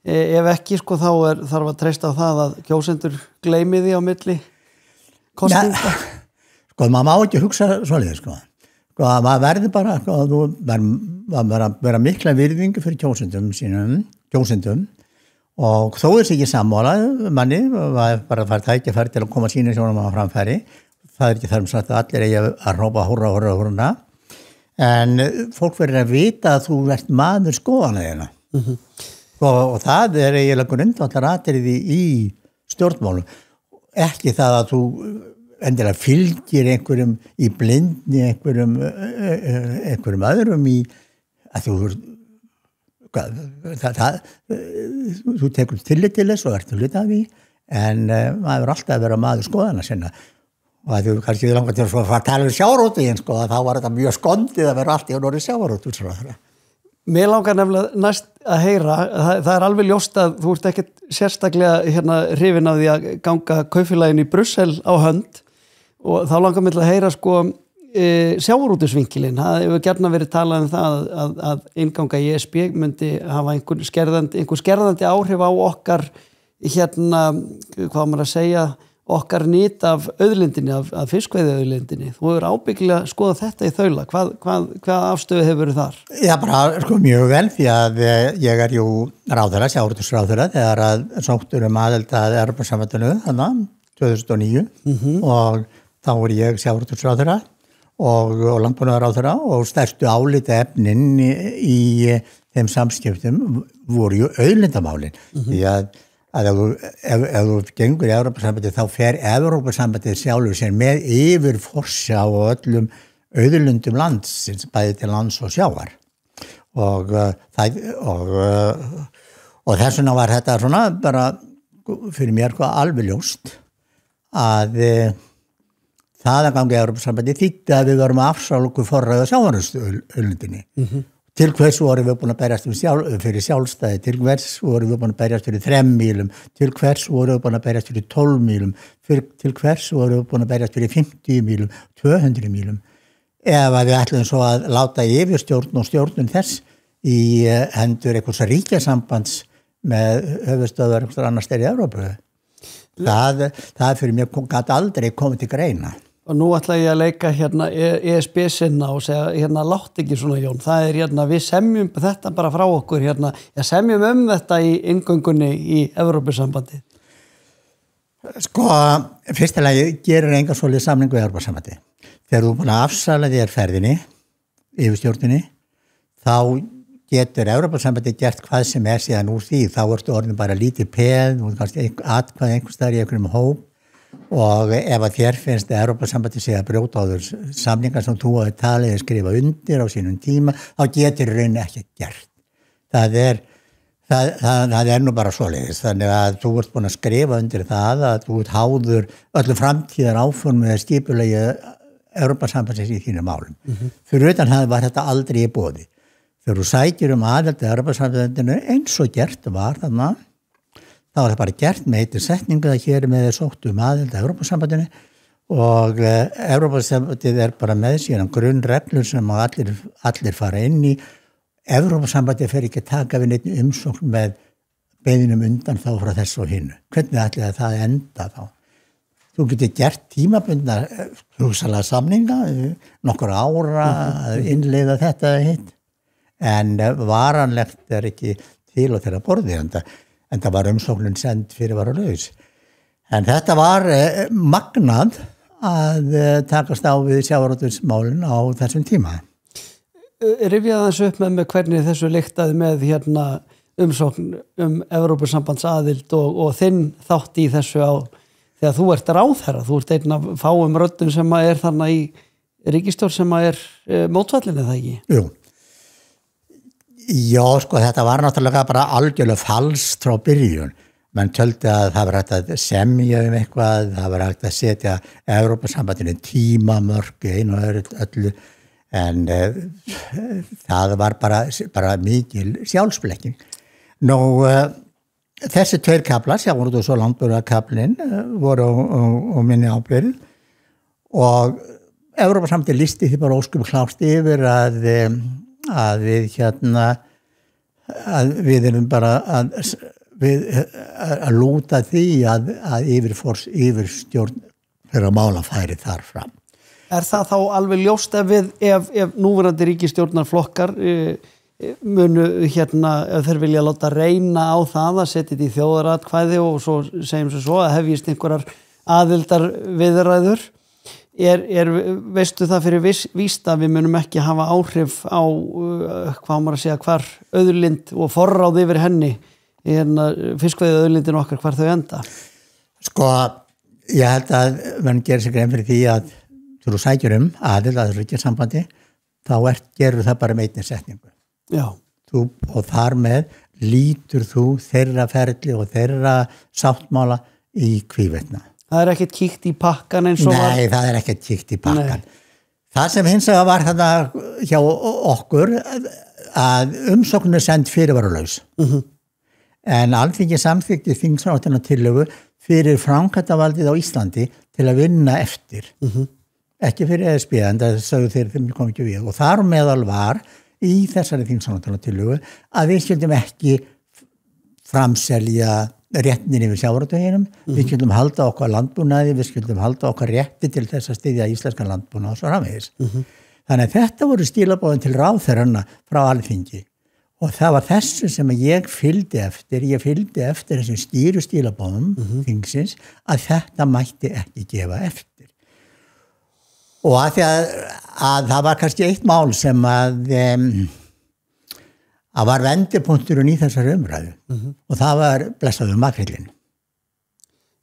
Ef ekki, sko, þá þarf að treysta á það að kjósendur gleymi því á milli kosninga. Sko, maður má ekki hugsa svoleiðis, sko. Sko, maður verður bara, sko, vera mikla virðingu fyrir kjósendum, og þó ekki sammála manni, bara fara tækifæri til að koma sínu sjónum á framfæri. Það ekki þar sagt að allir eigi að hrópa húrra, en fólk verður að vita að þú ert maður skoðana þeirna. Og það eiginlega grundvallaratriði í stjórnmálum. Ekki það að þú endilega fylgir einhverjum í blindni, einhverjum öðrum í að þú tekur tillit til þess og ert hluta af því, en maður er alltaf að vera maður skoðana sinna. Og að þú kannski langar til að fara að tala um sjávarútveginn, sko, þá var þetta mjög skondið að vera allt í orðið sjávarútvegsráðherra. Mér langar nefnilega næst að heyra, það er alveg ljóst að þú ert ekkert sérstaklega hrifin af því að ganga kaupfélaginu í Brussel á hönd, og þá langar mér að heyra, sko, sjávarútvegsvinkilinn. Það hefur gjarna verið talað um það að innganga í ESB myndi hafa einhver skerðandi áhrif á okkar hvað maður að segja, okkar nýtt af auðlindinni, af fiskveiðiauðlindinni. Þú hefur ábyggilega skoðað þetta í þaula. Hvað afstöðu hefur verið þar? Já, bara, sko, mjög vel, því að ég jú ráðherra, sjávarútvegsráðherra, þegar að sóttur aðild að Evrópusambandinu, 2009, og þá ég sjávarútvegsráðherra, og landbúnaðarráðherra og stærstu álitaefnin í þeim samskiptum voru ju auðlindamálin því að ef þú gengur í Evrópusambandið þá fer Evrópusambandið sjálfur sér með yfir forsjá og öllum auðlindum landsins, bæði til lands og sjávar og þess vegna var þetta svona bara fyrir mér alveg ljóst að það að ganga í Evrópusambandið þýddi að við varum að afsala okkur forræði á sjávarauðlindinni. Til hvers vorum við búin að berjast fyrir sjálfstæði, til hvers vorum við búin að berjast fyrir 3 mílum, til hvers vorum við búin að berjast fyrir 12 mílum, til hvers vorum við búin að berjast fyrir 50 mílum, 200 mílum. Ef að við ætlum svo að láta yfirstjórn og stjórnun þess í hendur einhvers ríkjasambands með höfuðstöðvar einhvers annars í Evrópu. Það fyrir mér gat aldrei komið til greina. Og nú ætla ég að leika hérna ESB sinna og segja látt ekki svona Jón, það við semjum þetta bara frá okkur semjum þetta í inngöngunni í Evrópusambandið. Sko, fyrstilega gerir enga svolítið samningu í Evrópusambandið. Þegar þú búin að afsala þér ferðinni yfir stjórninni, þá getur Evrópusambandið gert hvað sem síðan úr því, þá ertu orðin bara lítið peð og kannski atkvæði einhvers staðar í einhverjum hóp og ef að þér finnst að Evrópusambandið sé að brjóta á þér samningar sem þú hafði talið að skrifa undir á sínum tíma, þá getur raun ekki gert. Það nú bara svoleiðis, þannig að þú ert búin að skrifa undir það að þú ert háður öllum framtíðar áformum eða skipulagi Evrópusambandsins í þínum málum. Fyrir utan það var þetta aldrei í boði. Þegar þú sækir aðild að Evrópusambandinu eins og gert var þannig, þá var það bara gert með heitir setningu að hér með sótt aðild að Evrópusambandinu og Evrópusambandið bara með síðan grunnreglur sem allir fara inn í. Evrópusambandið fer ekki að taka við neitt umsókn með beiðnum undan þá frá þessu og hinu. Hvernig ætli það enda þá? Þú getur gert tímabundna hugsanlega samninga, nokkur ára að innleiða þetta hitt. En varanlegt ekki til og þeirra borði en það var umsóknin send fyrir varalaus. En þetta var magnað að takast á við sjávarútvegsmálin á þessum tíma. Rifjaði þessu upp með hvernig þessu lyktaði með umsókn Evrópusambandsaðild og þinn þátt í þessu þegar þú ert ráðherra, þú ert einn af fáum röddum sem þarna í ríkisstjórn sem mótfallin eða ekki? Jú. Já, sko, þetta var náttúrulega bara algjörlega falskt frá byrjun. Menn töldi að það var hægt að semja eitthvað, það var hægt að setja Evrópusambandinu tímamörk einu og öllu, en það var bara mikil sjálfsblekking. Nú, þessi 2 kaflar, sjávarútvegs- og landbúnaðarkaflinn, voru á minni ábyrgð og Evrópusambandið listi því bara óskum klárt yfir að við erum bara að lúta því að yfirstjórn þeirra mála færi þar fram. Er það þá alveg ljóst ef núverandi ríkisstjórnarflokkar munu ef þeir vilja láta reyna á það að setja þetta í þjóðaratkvæði og svo segjum svo að hefjist einhverjar aðildar viðræður? Veistu það fyrir víst að við munum ekki hafa áhrif á hvar auðlind og forráð yfir henni fiskveiði auðlindin okkar hvar þau enda? Sko, ég held að mann gerir sig grein fyrir því að þú sækjur aðild að ríkjasambandi þá gerur það bara með einni setningu. Já. Og þar með lítur þú þeirra ferli og þeirra sáttmála í hvívetna. Það ekkert kíkt í pakkan eins og Nei, það ekkert kíkt í pakkan. Nei. Það sem hins vegar var þarna hjá okkur að umsóknin send fyrirvaralaus. En Alþingi samþykkti þingsályktunartillögu fyrir framkvæmdavaldið á Íslandi til að vinna eftir. Ekki fyrir ESB, en það sögðu þeim kom ekki við. Og þar meðal var í þessari þingsályktunartillögu að við skyldum ekki framselja réttin yfir sjávarútveginum, við skyldum halda okkar landbúnaði, við skyldum halda okkar rétti til þess að styðja íslenskan landbúnað og svo framvegis. Þannig að þetta voru stílabóðin til ráðherranna frá Alþingi og það var þessu sem ég fylgdi eftir þessum skýru stílabóðum þingsins að þetta mætti ekki gefa eftir. Og að að það var kannski eitt mál sem að var vendipunkturinn í þessari umræðu og það var blessaður makrillin.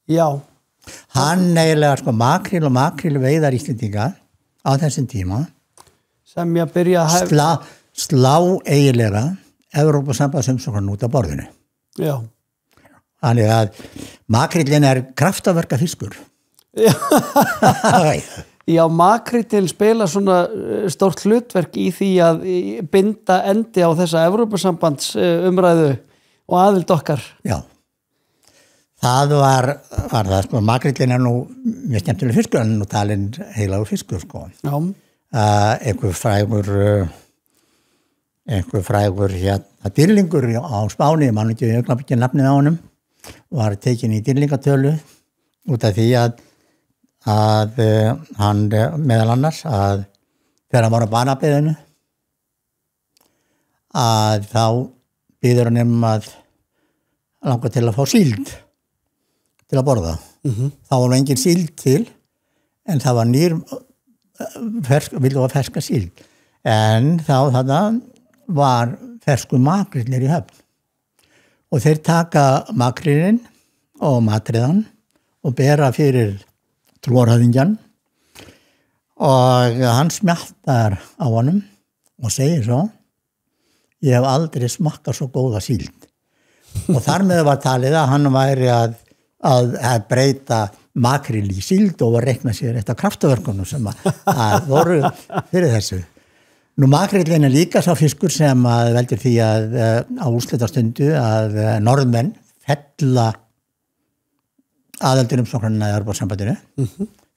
Já. Hann eiginlega sko makrill og makrílveiðar Íslendinga á þessum tíma sem ég byrja að slá eiginlega Evrópusambandsumsóknarnar út af borðinu. Já. Þannig að makrillin kraftaverka fiskur. Já. Já, makríllinn spila svona stórt hlutverk í því að binda endi á þessa Evrópusambands umræðu og aðild okkar. Já. Það var það sko, makrillin nú mjög skemmtileg fiskur, en nú talinn heilagur fiskur sko. Já. Einhver frægur hérna dýrlingur á Spáni, mann ekki nafnið á honum, var tekin í dýrlingatölu út af því að hann meðal annars að þegar hann var á banabeðinu að þá býður hann að langa til að fá síld til að borða. Þá var engin síld til, en það var vildu að ferska síld, en þá þarna var fersku makrillir í höfn og þeir taka makrillinn og matriðan og bera fyrir trúarhöfðingjan og hann smjattar á honum og segir svo: ég hef aldrei smakkað svo góða síld. Og þar með var talið að hann væri að breyta makrill í síld og að reikna sér eftir kraftaverkunum sem að voru fyrir þessu. Nú makrillin líka sá fiskur sem að veldur því að á úrslitastundu að norðmenn fella aðildumsóknarna í Evrópusambandinu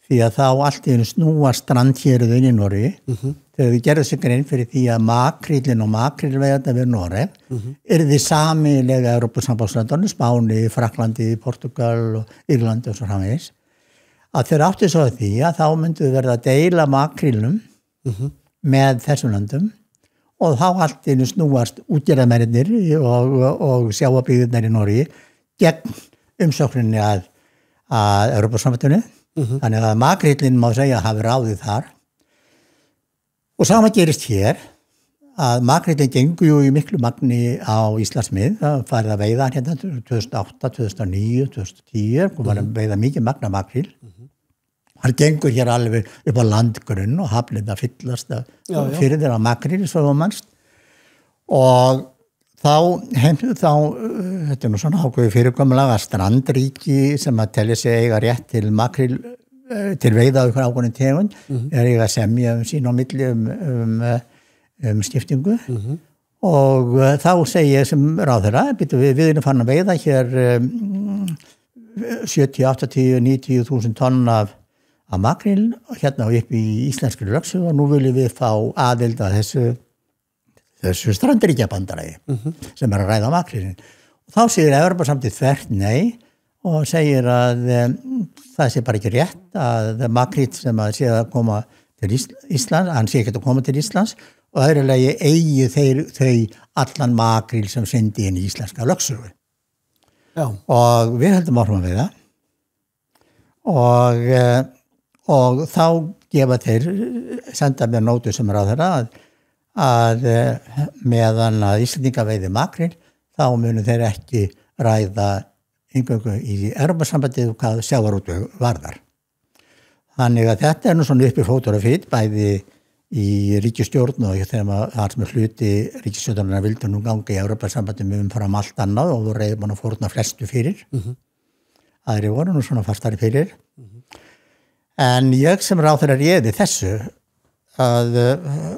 því að þá allt í einu snúa strandhéruðin í Noregi þegar við gerðum sig grein fyrir því að makrillin og makrílveiðarnar við Noreg yrði sameiginlega Evrópusambandslöndunum, Spáni, Frakklandi, Portugal og Írlandi og svo framvegis, að þeir áttu svo að því að þá myndu verða að deila makrílnum með þessum löndum og þá allt í einu snúast útgerðarmennirnir og sjávarbyggðirnar í Noregi gegn umsókninni að Evrópusambandinu. Þannig að makrillin má segja að hafi ráðið þar. Og sama gerist hér að makrillin gengur jú í miklu magni á Íslandsmið. Það farið að veiða hérna 2008, 2009, 2010 og var að veiða mikið magna makrill. Hann gengur hér alveg upp á landgrunn og hafnið að fyllast fyrir þeirra makrill svo mannst. Og þá þetta nú svona ákveðið fyrirkomulag að strandríki sem að telja sig eiga rétt til makrill til veiða ykkur ákveðin tegund eiga semja sín á milli skiptingu og þá segi ég sem ráðherra við erum farin að veiða hér 70, 80, 90.000 tonn af makrill hérna upp í íslenskri lögsögu og nú viljum við fá aðild að þessu strandríkjabandalagi sem að ræða makrillin. Og þá segir Evrópusambandið þvert nei og segir að það sé bara ekki rétt að makrill sem að sé að koma til Íslands, hann sé ekki að koma til Íslands og öðrulegi eigi þau allan makrill sem sendi inn í íslenska lögsögu. Og við heldum áfram við það og þá gefa þeir senda mér nótu sem ráðherra að meðan að Íslendinga veiði makrill þá munu þeir ekki ræða eingöngu í Evrópusambandið hvað sjávarútveg varðar. Þannig að þetta nú svona uppi fótur og fýtt bæði í ríkisstjórn og þegar það sem hluti ríkisstjórnarnar vildu nú ganga í Evrópusambandið fram allt annað og voru reyðbúin að fórna flestu fyrir. Aðri voru nú svona fastari fyrir. En ég sem ráðherra réði þessu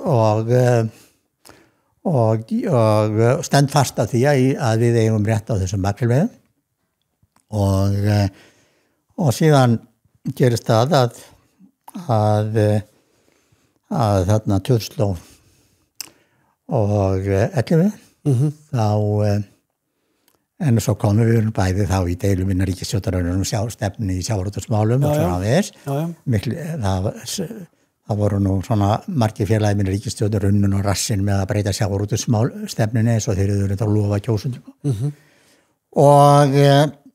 og stend fast á því að við eigum rétt á þessum makrillveiðum og síðan gerist það að þarna 2011 þá en svo komum við bæði þá í deilum innan ríkisstjórnarinnar stefnu í sjávarútvegsmálum og svona aðeins. Það voru nú svona margir félagi minni ríkisstjórnar runnun og rassin með að breyta sjávarútvegsstefnunni eins og þeir eru að lofa kjósundum. Og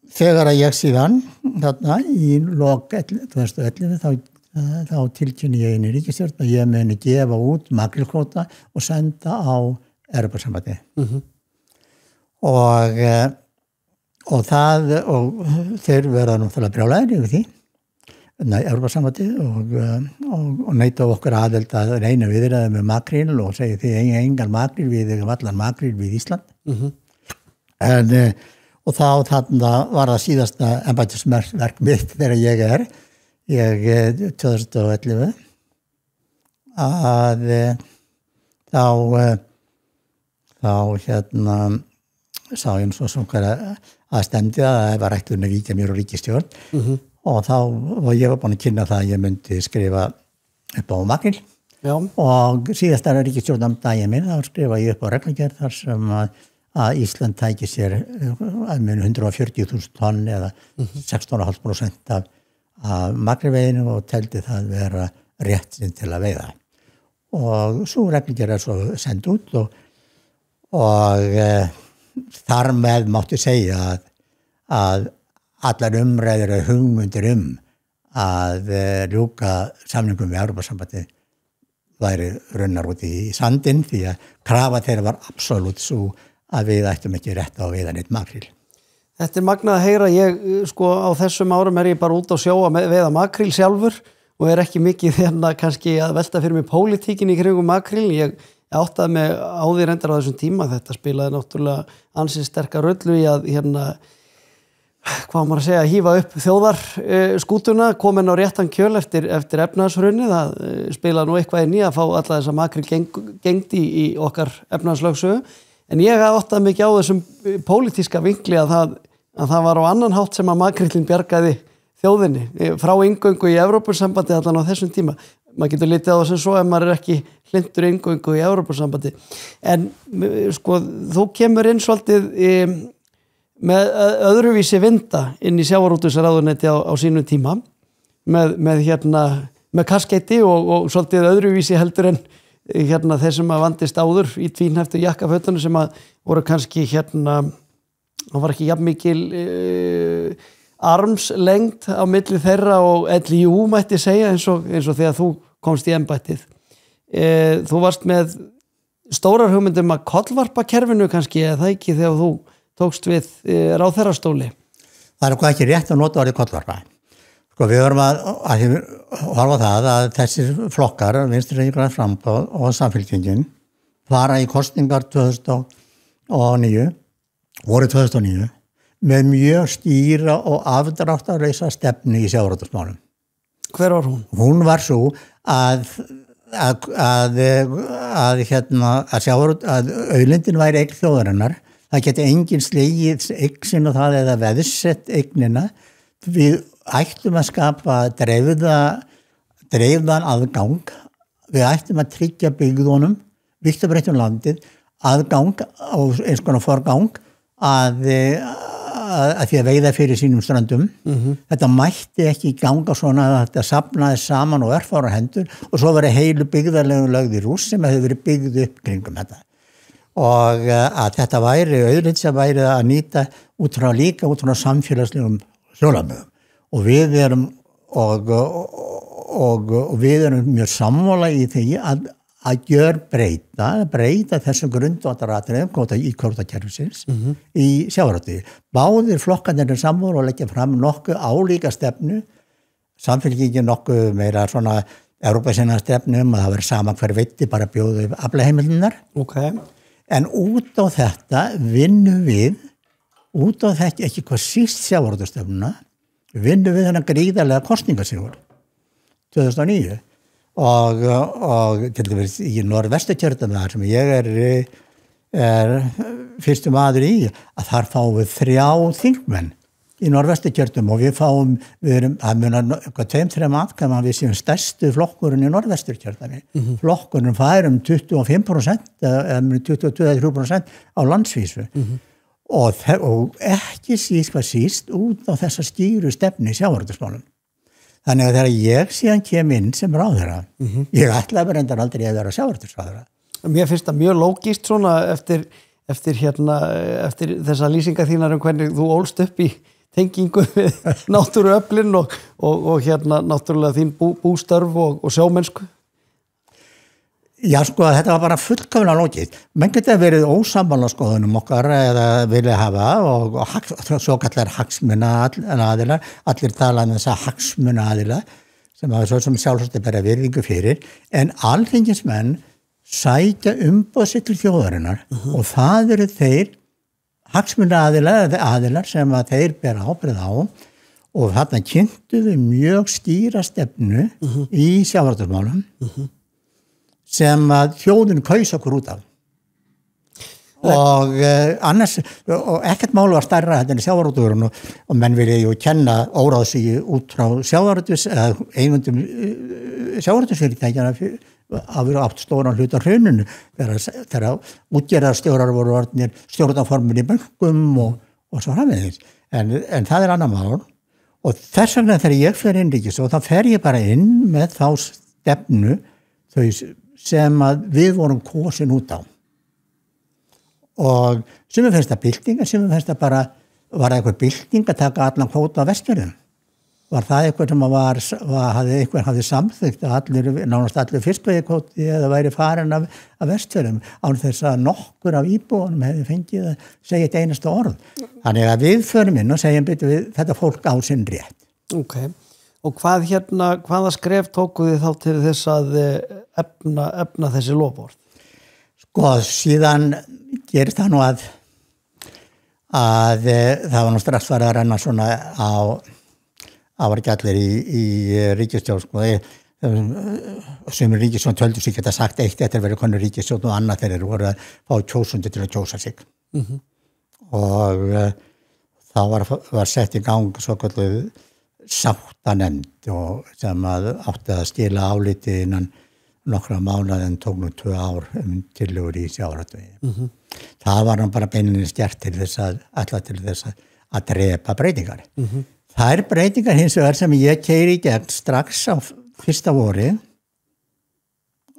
þegar að ég síðan þarna í lok 2011 þá þá tilkynni ég inn í ríkisstjórn að ég muni gefa út makrílkvóta og senda á Evrópusambandið. Og þeir verða náttúrulega brjálæðir yfir því, Evrópusambandið og neita okkur aðild að reyna viðræði með makríl og segja þið engan makríl, við eigum allan makríl við Ísland. Og þarna var það síðasta embættisverk mitt þegar ég 2011 að þá sá ég svo að stemdi að það var rætt að víkja mér og ríkisstjórn og þá var ég búin að kynna það að ég myndi skrifa upp á makríl. Já. Og síðast ríkisstjórn daginn minn þá skrifa ég upp á reglugerð þar sem að Ísland tæki sér 140.000 tonn eða 16,5% af makrílveiðinu og teldi það vera rétt til að veiða. Og svo reglugerð svo send út og þar með mátti segja að allar umræður og hugmyndir að ljúka samningum við Evrópusambandið væri runnar út í sandinn því að krafa þeirra var absolutt svo að við ættum ekki rétt á að veiða neitt makríl. Þetta magnað að heyra, ég á þessum árum ég bara út á sjó að veiða makríl sjálfur og ekki mikið kannski að velta fyrir mig pólitíkin í kringum makríl. Ég áttaði mig á því reyndar á þessum tíma, þetta spilaði náttúrulega ansið sterka rullu í að hvað maður að segja, hífa upp þjóðarskútuna, komin á réttan kjöl eftir efnahagshrunið, það spilaði nú eitthvað inn í að fá alla þessa makríl gengd í okkar efnahagslögsögu. En ég áttaði mig ekki á þessum pólitíska vinkli að það var á annan hátt sem að makríllinn bjargaði þjóðinni frá inngöngu í Evrópusambandi allan á þessum tíma. Maður getur litið á það sem svo ef maður ekki hlynntur inngöngu í Evrópusambandi. En þú kemur inn svolítið með öðruvísi vinda inn í sjávarútvegsráðuneyti á sínum tíma með kaskeiti og svolítið öðruvísi heldur en þeir sem að vandist áður í tvínheftu jakkafötunum sem að voru kannski það var ekki jafn mikil armslengd á milli þeirra og LIU mætti segja eins og þegar þú komst í embættið. Þú varst með stórar hugmyndum að kollvarpa kerfinu kannski eða það ekki þegar þú tókst við ráðherrastóli. Það hvað ekki rétt að nota orðið kollvarpa. Við vorum að horfa það að þessir flokkar, Vinstri-hreyfingin Framboð og Samfylkingin fara í kosningar 2009 með mjög skýra og afdráttarlausa stefnu í sjávarútvegsmálum. Hver var hún? Hún var svo að auðlindin væri eign þjóðarinnar. Það geti enginn slegið eign sinni og það eða veðsett eignina. Við ættum að skapa dreifðan aðgang, við ættum að tryggja byggðunum, vitt og breytt landið, aðgang og eins konar forgang að því að veiða fyrir sínum ströndum. Þetta mætti ekki ganga svona að þetta safnaði saman og örfára hendur og svo verið heilu byggðarlegu lögð í rúst sem hefði verið byggð upp kringum þetta. Og að þetta væri auðlind sem væri að nýta út frá samfélagslegum sjónarmiðum. Og við erum mjög sammála í því að breyta þessum grundvallaratriðum í kvótakerfisins í sjávarútvegi. Báðir flokkarnir eru sammála og leggja fram nokkuð álíka stefnu, Samfylkingin nokkuð meira svona Evrópusinna stefnu að það veri sama hver veitti bara bjóðu aflaheimildirnar. Okay. En út á þetta vinnum við, út á þetta ekki hvað síst sjávarútvegsstefnuna, vinnum við þennan gríðarlega kosningasigur 2009 og til dæmis í Norðvesturkjördæmi sem ég er fyrstum maður í að þar fáum við 3 þingmenn í Norðvesturkjördæmi og við erum að muna 2-3 atkvæði við séum stærstu flokkurinn í Norðvesturkjördæmi. Flokkurinn fær 25% eða 22-23% á landsvísu. Og ekki síst út á þessa skýru stefnu í sjávarútvegsmálum. Þannig að þegar ég síðan kem inn sem ráðherra, ég ætlaði reyndar aldrei að vera sjávarútvegsráðherra. Mér finnst það mjög lógískt svona eftir þessa lýsingar þínar hvernig þú ólst upp í tengingu við náttúruöflin og hérna náttúrulega þín bústörf og sjómennsku? Já, sko, þetta var bara fullkomlega lókið. Menn geta verið ósammála skoðunum okkar eða vilja hafa og svo kallar hagsmunaaðilar, allir tala um þessa hagsmunaaðila sem hafa svo sem sjálfsagt bara virðingu fyrir, en alþingismenn sækja umboð sitt til þjóðarinnar og það eru þeir hagsmunaaðilar sem að þeir bera ábyrgð á og þarna kynntuðu mjög skýra stefnu í sjávarútvegsmálum sem að þjóðin kaus okkur út af og annars og ekkert mál var stærra en sjávarútvegurinn og menn vilja ju kenna óráðsíu út frá eigundum sjávarútvegsfyrirtækjanna að vera átt stóran hluta hruninu þegar útgerðarstjórar voru orðnir stjórnarformur í bönkum og svo framvegis en það annar mál og þess vegna þegar ég fer inn ríkisstjórn þá fer ég bara inn með þá stefnu þau sem að við vorum kosin út á og sumum finnst það bylting en sumum finnst það bara var eitthvað bylting að taka allan kvóta á Vestfjörðum var það eitthvað sem hafði samþykkt að nánast allir fiskveiðikvóti eða væri farin af Vestfjörðum án þess að nokkur af íbúanum hefði fengið að segja eitt einasta orð þannig að við förum inn og segjum við þetta fólk á sinn rétt Ok Og hvaða skref tókuð þið þá til þess að efna þessi loforð? Sko, síðan gerist það nú að það var nú strax farið að renna svona var ekki allir í ríkisstjórn, sko, sem ríkisstjórn töldu sig geta sagt eitt eftir að vera konur ríkisstjórn og annað þeir voru að fá kjósundur til að kjósa sig. Og þá var sett í gang svo kalluð sáttanefnd og sem átti að skila áliti innan nokkra mánaða en tók nú 2 ár tillögur í sjávarútvegi. Það var hann bara beinlinnis gert til þess að drepa breytingar. Þær breytingar hins vegar sem ég keyri í gegn strax á fyrsta vori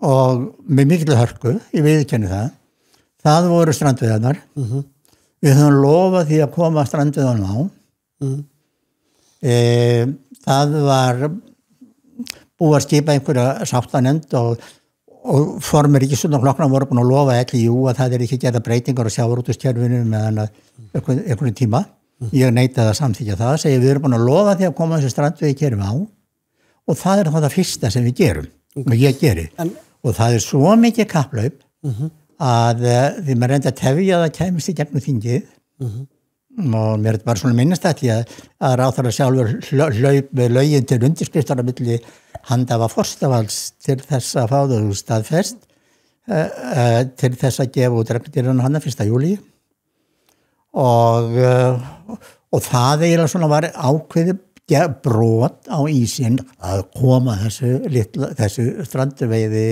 og með mikil hörku, ég viðurkenni það voru strandveiðarnar. Við höfum lofað því að koma strandveiðarnar á. Það var búið að skipa einhverja sáttanefnd og formir ríkisstjórnarflokkana voru búin að lofa að það ekki gerða breytingar á sjávarútvegskerfinu meðan einhvern tíma. Ég neitaði að samþykkja það, segi við erum búin að lofa því að koma þessu strandveiðikerfi á og það það fyrsta sem við gerum og ég geri. Og það svo mikið kapphlaup að því maður reyndi að tefja það kæmist í gegnum þingið og mér bara svona minnastætt að ráðherra sjálfur hlaup með lögin til undirskriftar á milli handafa forstafals til þess að fá þau staðfest til þess að gefa út reglugerðina hann 1. júlí og það eiginlega svona var ákveðið brot á ísinn að koma þessu strandveiði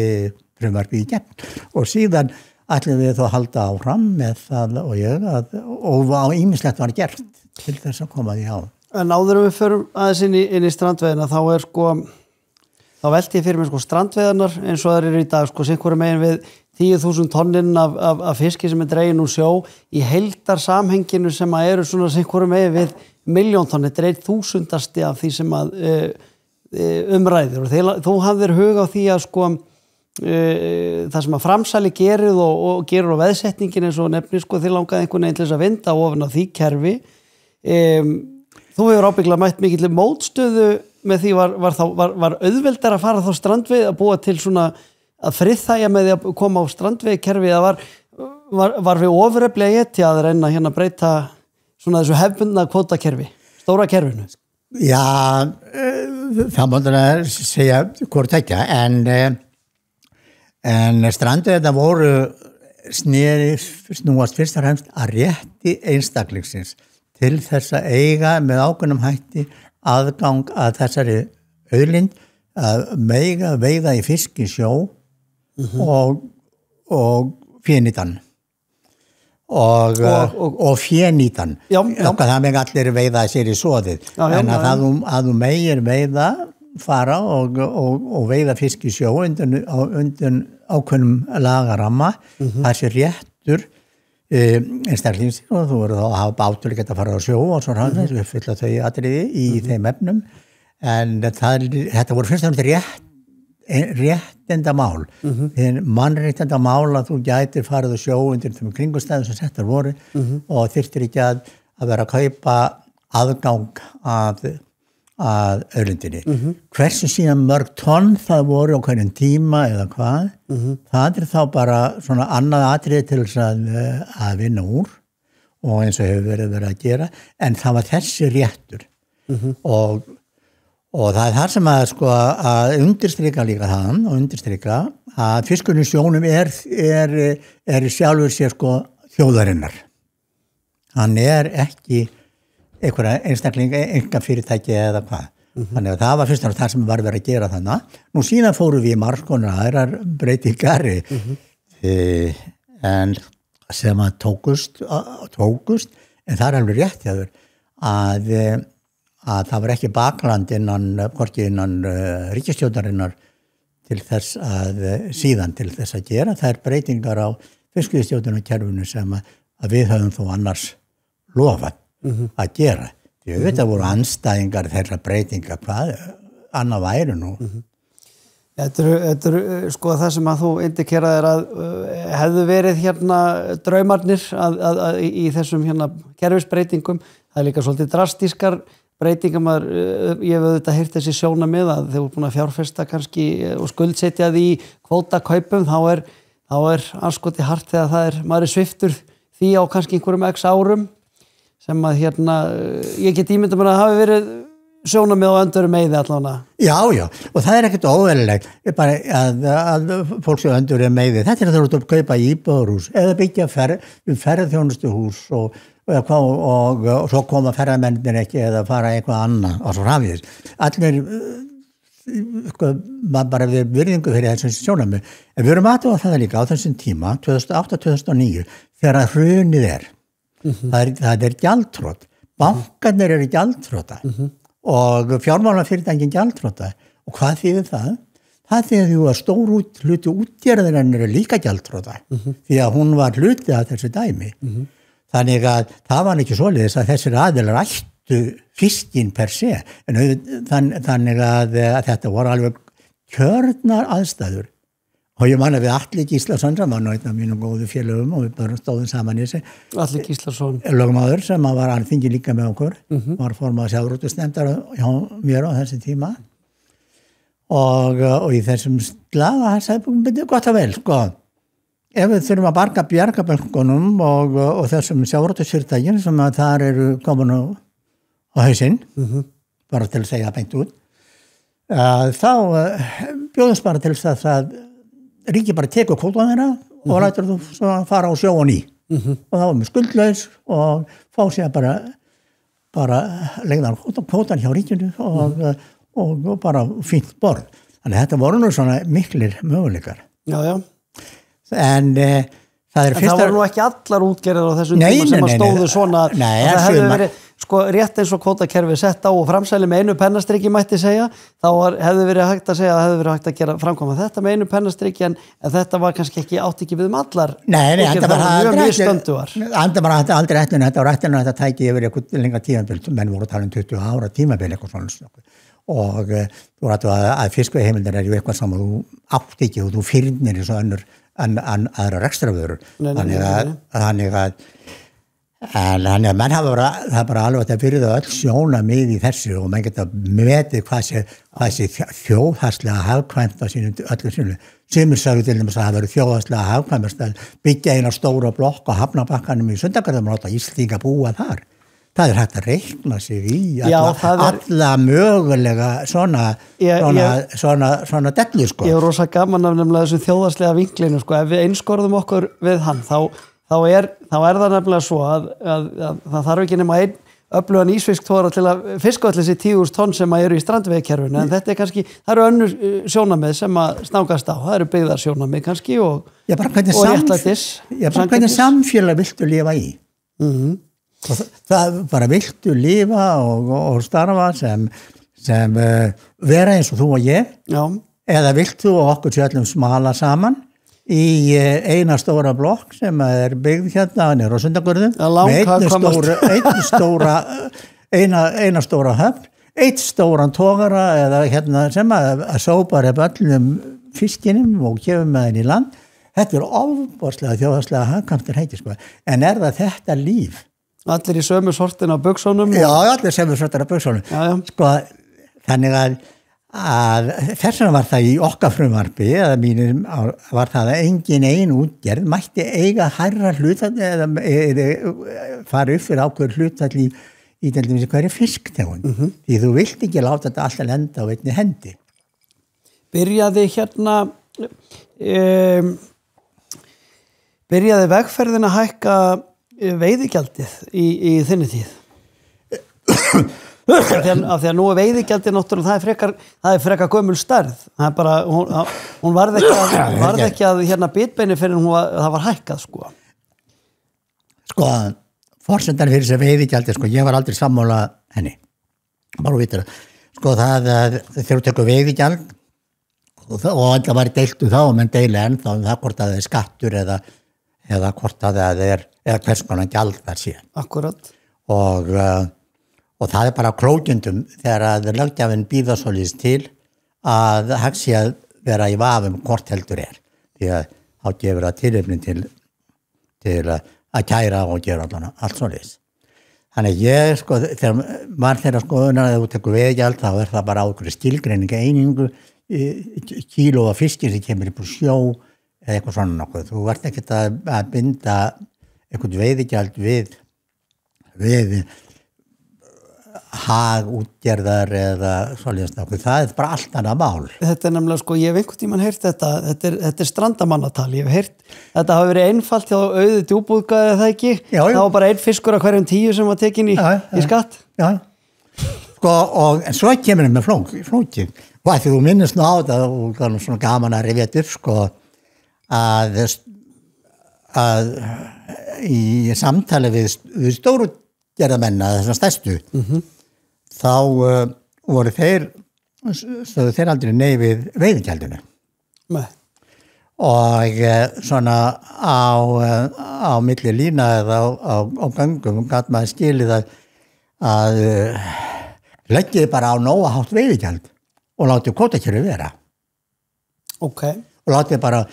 frumvarpi í gegn og síðan ætlum við þá að halda áfram með það og á ýmislegt var gert til þess að koma því á. En áður við förum aðeins inn í strandveiðina þá velti ég fyrir mér strandveiðarnar eins og það í dag einhverjum megin við 10.000 tonnin af fiski sem dregin úr sjó í heildarsamhenginu sem eru svona einhverjum megin við 1.000.000 tonni, þetta 1.000 af því sem umræðir og þú hafðir hug á því að það sem að framsali gerir og gerir á veðsetningin eins og nefnir þið langaði einhvern veginn til þess að vinda ofan á því kerfi þú hefur ábyggilega mætt mikill mótstöðu með því var auðveldar að fara þá strandveið að búa til svona að friðþægja með því að koma á strandveið kerfi eða var við ofurefli að reyna hérna að breyta svona þessu hefbundna kvótakerfi stóra kerfinu Já, það mátti að segja hvort ekki en strandveiðarnar voru snúast fyrst og fremst að rétti einstaklingsins til þess að eiga með ákveðnum hætti aðgang að þessari auðlind að mega veiða í fisk í sjó og fénýtan og fénýtan það mega allir veiða sér í soðið en að þú megir veiða fara og veiða fisk í sjó undir ákveðnum lagaramma þessi réttur einstaklingsins og þú verður þá að hafa bátur geta að fara á sjó og svona við fylla þau atriði í þeim efnum en þetta voru fyrst og fremst réttindamál mannréttindamál að þú gætir farið á sjó undir þeim kringumstæðum sem settar voru og þyrftir ekki að vera að kaupa aðgang að auðlindinni. Hversu síðan mörg tonn það voru á hverjum tíma eða hvað, það þá bara svona annað atriði til þess að vinna úr og eins og hefur verið að gera, en það var þessi réttur og það það sem að sko að undirstrika líka þann og undirstrika að fiskurinn í sjónum er sjálfur sér sko þjóðarinnar. Hann ekki einhverja einstakling, enga fyrirtæki eða hvað. Þannig að það var fyrst og það sem var verið að gera þannig. Nú síðan fórum við í margs konar aðrar breytingar en sem að tókust en það alveg rétt hjá þér að það var ekki bakland hvorki innan ríkisstjórnarinnar til þess síðan til þess að gera. Það breytingar á fiskveiðistjórnarkerfinu sem að við höfum þó annars lofað að gera. Ég veit að voru andstæðingar þeirra breytinga hvað annað væri nú. Þetta sko það sem að þú indikeraðir að hefðu verið hérna draumarnir í þessum hérna kerfisbreytingum. Það líka svolítið drastískar breytingar. Ég hef auðvitað heyrt þessi sjónarmið að þeir voru búin að fjárfesta kannski og skuldsetja því kvótakaupum þá er anskoti hart þegar maður sviftur því á kannski einhverjum x árum sem að hérna, ég get ímyndað mér að hafi verið sjónarmið á öndurum meiði allavega. Já, og það ekkert óeðlilegt bara að fólk sem öndurum meiði, þetta það út að kaupa íbúðarhús eða byggja ferðþjónustuhús og svo koma ferðamennir ekki eða fara eitthvað annað og svo rafið. Allir bara við virðingu fyrir þessum sjónarmið. En við erum aðtöða það líka á þessum tíma, 2008-2009, þegar hrunið það gjaldþrot. Bankarnir eru gjaldþrota og fjármálafyrirtækin gjaldþrota. Og hvað þýðir það? Það þýðir að stór hluti útgerðarinnar eru líka gjaldþrota því að hún var hluti af þessu dæmi. Þannig að það var ekki svoleiðis að þessir aðilar ættu fiskinn per se. En þannig að þetta voru alveg kjörnar aðstæður. Og ég man að við Atli Gíslason sem var einn af mínum góðu félögum og við bara stóðum saman í þessi. Atli Gíslason. Lögmaður sem var alþingi líka með okkur, var formaður sjávarútvegsnefndar hjá mér á þessi tíma. Og í þessum slaga hann sagði, gott og vel, sko. Ef við þurfum að bjarga bönkunum og þessum sjávarútvegsfyrirtækjum sem að þar eru komin á hausinn, bara til að segja beint út, þá bjóðumst bara til þess að ríki bara tekur kvótan þeirra og lætur þú svo fara á sjó og ný. Og þá var með skuldlaus og fá sér bara legðan kvótan hjá ríkinu og bara fínt borð. Þannig að þetta voru nú svona miklir möguleikar. Já. En það voru nú ekki allar útgerðir á þessum tíma sem að stóðu svona að það hefði verið sko rétt eins og kvótakerfið sett á og framsæli með einu pennastriki mætti segja, þá hefði verið hægt að segja að hefði verið hægt að gera framkvæma þetta með einu pennastriki en þetta var kannski átti ekki við allar. Nei, þetta var mjög mistönduar. Þetta var aldrei ætlun, þetta var ætlun að þetta tæki yfir eitthvað lengra tímabil, menn voru að tala 20 ára tímabil eitthvað svona. Og þú rættu að fiskveiðiheimildir eru eitthvað sem þú átt ekki og þú fyrnir eins og aðra rekstrarvörur. Þannig að menn hafa bara alveg að fyrir það öll sjónarmið í þessu og menn geta metið hvað sé þjóðhagslega hagkvæmt á öllum sínum. Sumir sagði til dæmis að það verið þjóðhagslega hagkvæmast að byggja eina stóra blokk á Hafnarbakkanum í Sundagarðum og láta Íslendinga búa þar. Það hægt að reikna sig í alla mögulega svona dellu, sko. Ég er rosa gaman af nefnilega þessu þjóðhagslega vinklinu, sko. Ef við einskorðum okkur við hann, þá er það nefnilega svo að það þarf ekki nema einn öflugan ísfisktóra til að fiska allir þessi 10.000 tonn sem eru í strandveiðkerfinu, en þetta kannski, það eru önnur sjónarmið sem að snákast á, það eru byggðarsjónarmið kannski og réttlætis. Hvernig samfélag viltu lifa í? Og það bara viltu lifa og starfa sem vera eins og þú og ég, eða viltu og okkur öllum smala saman í eina stóra blokk sem byggð hérna nýr á Sundagörðum eina stóra höfn, eitt stóran togara eða hérna sem að sópar öllum fiskinum og kemur með henni í land. Þetta ofboðslega þjóðhagslega hagkvæmt heiti sko. En það þetta líf? Allir í sömu sortin á buxunum? Já, allir sömu sortin á buxunum. Sko, þannig að þess vegna var það í okkar frumvarpi eða mínum var það að engin ein útgerð mætti eiga hærra hlutfall eða fara upp fyrir ákveður hlutfall í til dæmis hverju fisktegund því þú vilt ekki láta þetta alltaf lenda á einni hendi. Byrjaði vegferðin að hækka veiðigjaldið í þinni tíð? Af því að nú veiðigjaldið náttúrulega það er frekar gömul stærð. Það er bara, hún varð ekki að hérna bitbeini fyrir það var hækkað sko. Sko, forsendan fyrir þessi veiðigjaldi, sko, ég var aldrei sammála henni. Bara vitur það. Sko, þegar þú tekur veiðigjald og það var deilt þá og menn deili ennþá það hvort að það er skattur eða hvort að það er eða hvers konar gjald það sé. Akkurat. Og það er bara klókjundum þegar að löggjafinn býða svolítið til að hægt sé að vera í vafum hvort heldur því að þá gefur það tilefni til að kæra og gera allt svolítið. Þannig ég sko þegar maður þeirra skoðunar að þú tekur veiðgjald þá það bara á einhverju skilgreiningu einingu kíló af fiski sem kemur upp úr sjó eða eitthvað svona nokkuð. Þú ert ekkert að binda einhvern veiðigjald við hag útgerðar eða svolítið nokkuð. Það er bara allt annað mál. Þetta er nefnilega sko, ég hef einhvern tímann heyrt þetta er strandamannatal. Ég hef heyrt, þetta hafi verið einfalt hjá Auði djúpúðga eða það ekki. Já. Það var bara einn fiskur af hverjum 10 sem var tekin í skatt. Já. Sko, en svo kemur með flókið. Og að því þú minnist nú á þetta og það er svona gaman að rifja upp sko að í samtali við stóru gerðamenn að þessar stærstu þá voru stöðu þeir aldrei nei við veiðigjaldinu. Nei. Og svona á milli lína eða á göngum gat maður skilið að leggið bara á nóga hátt veiðigjald og látið kvótakerfi vera. Ok. Og látið bara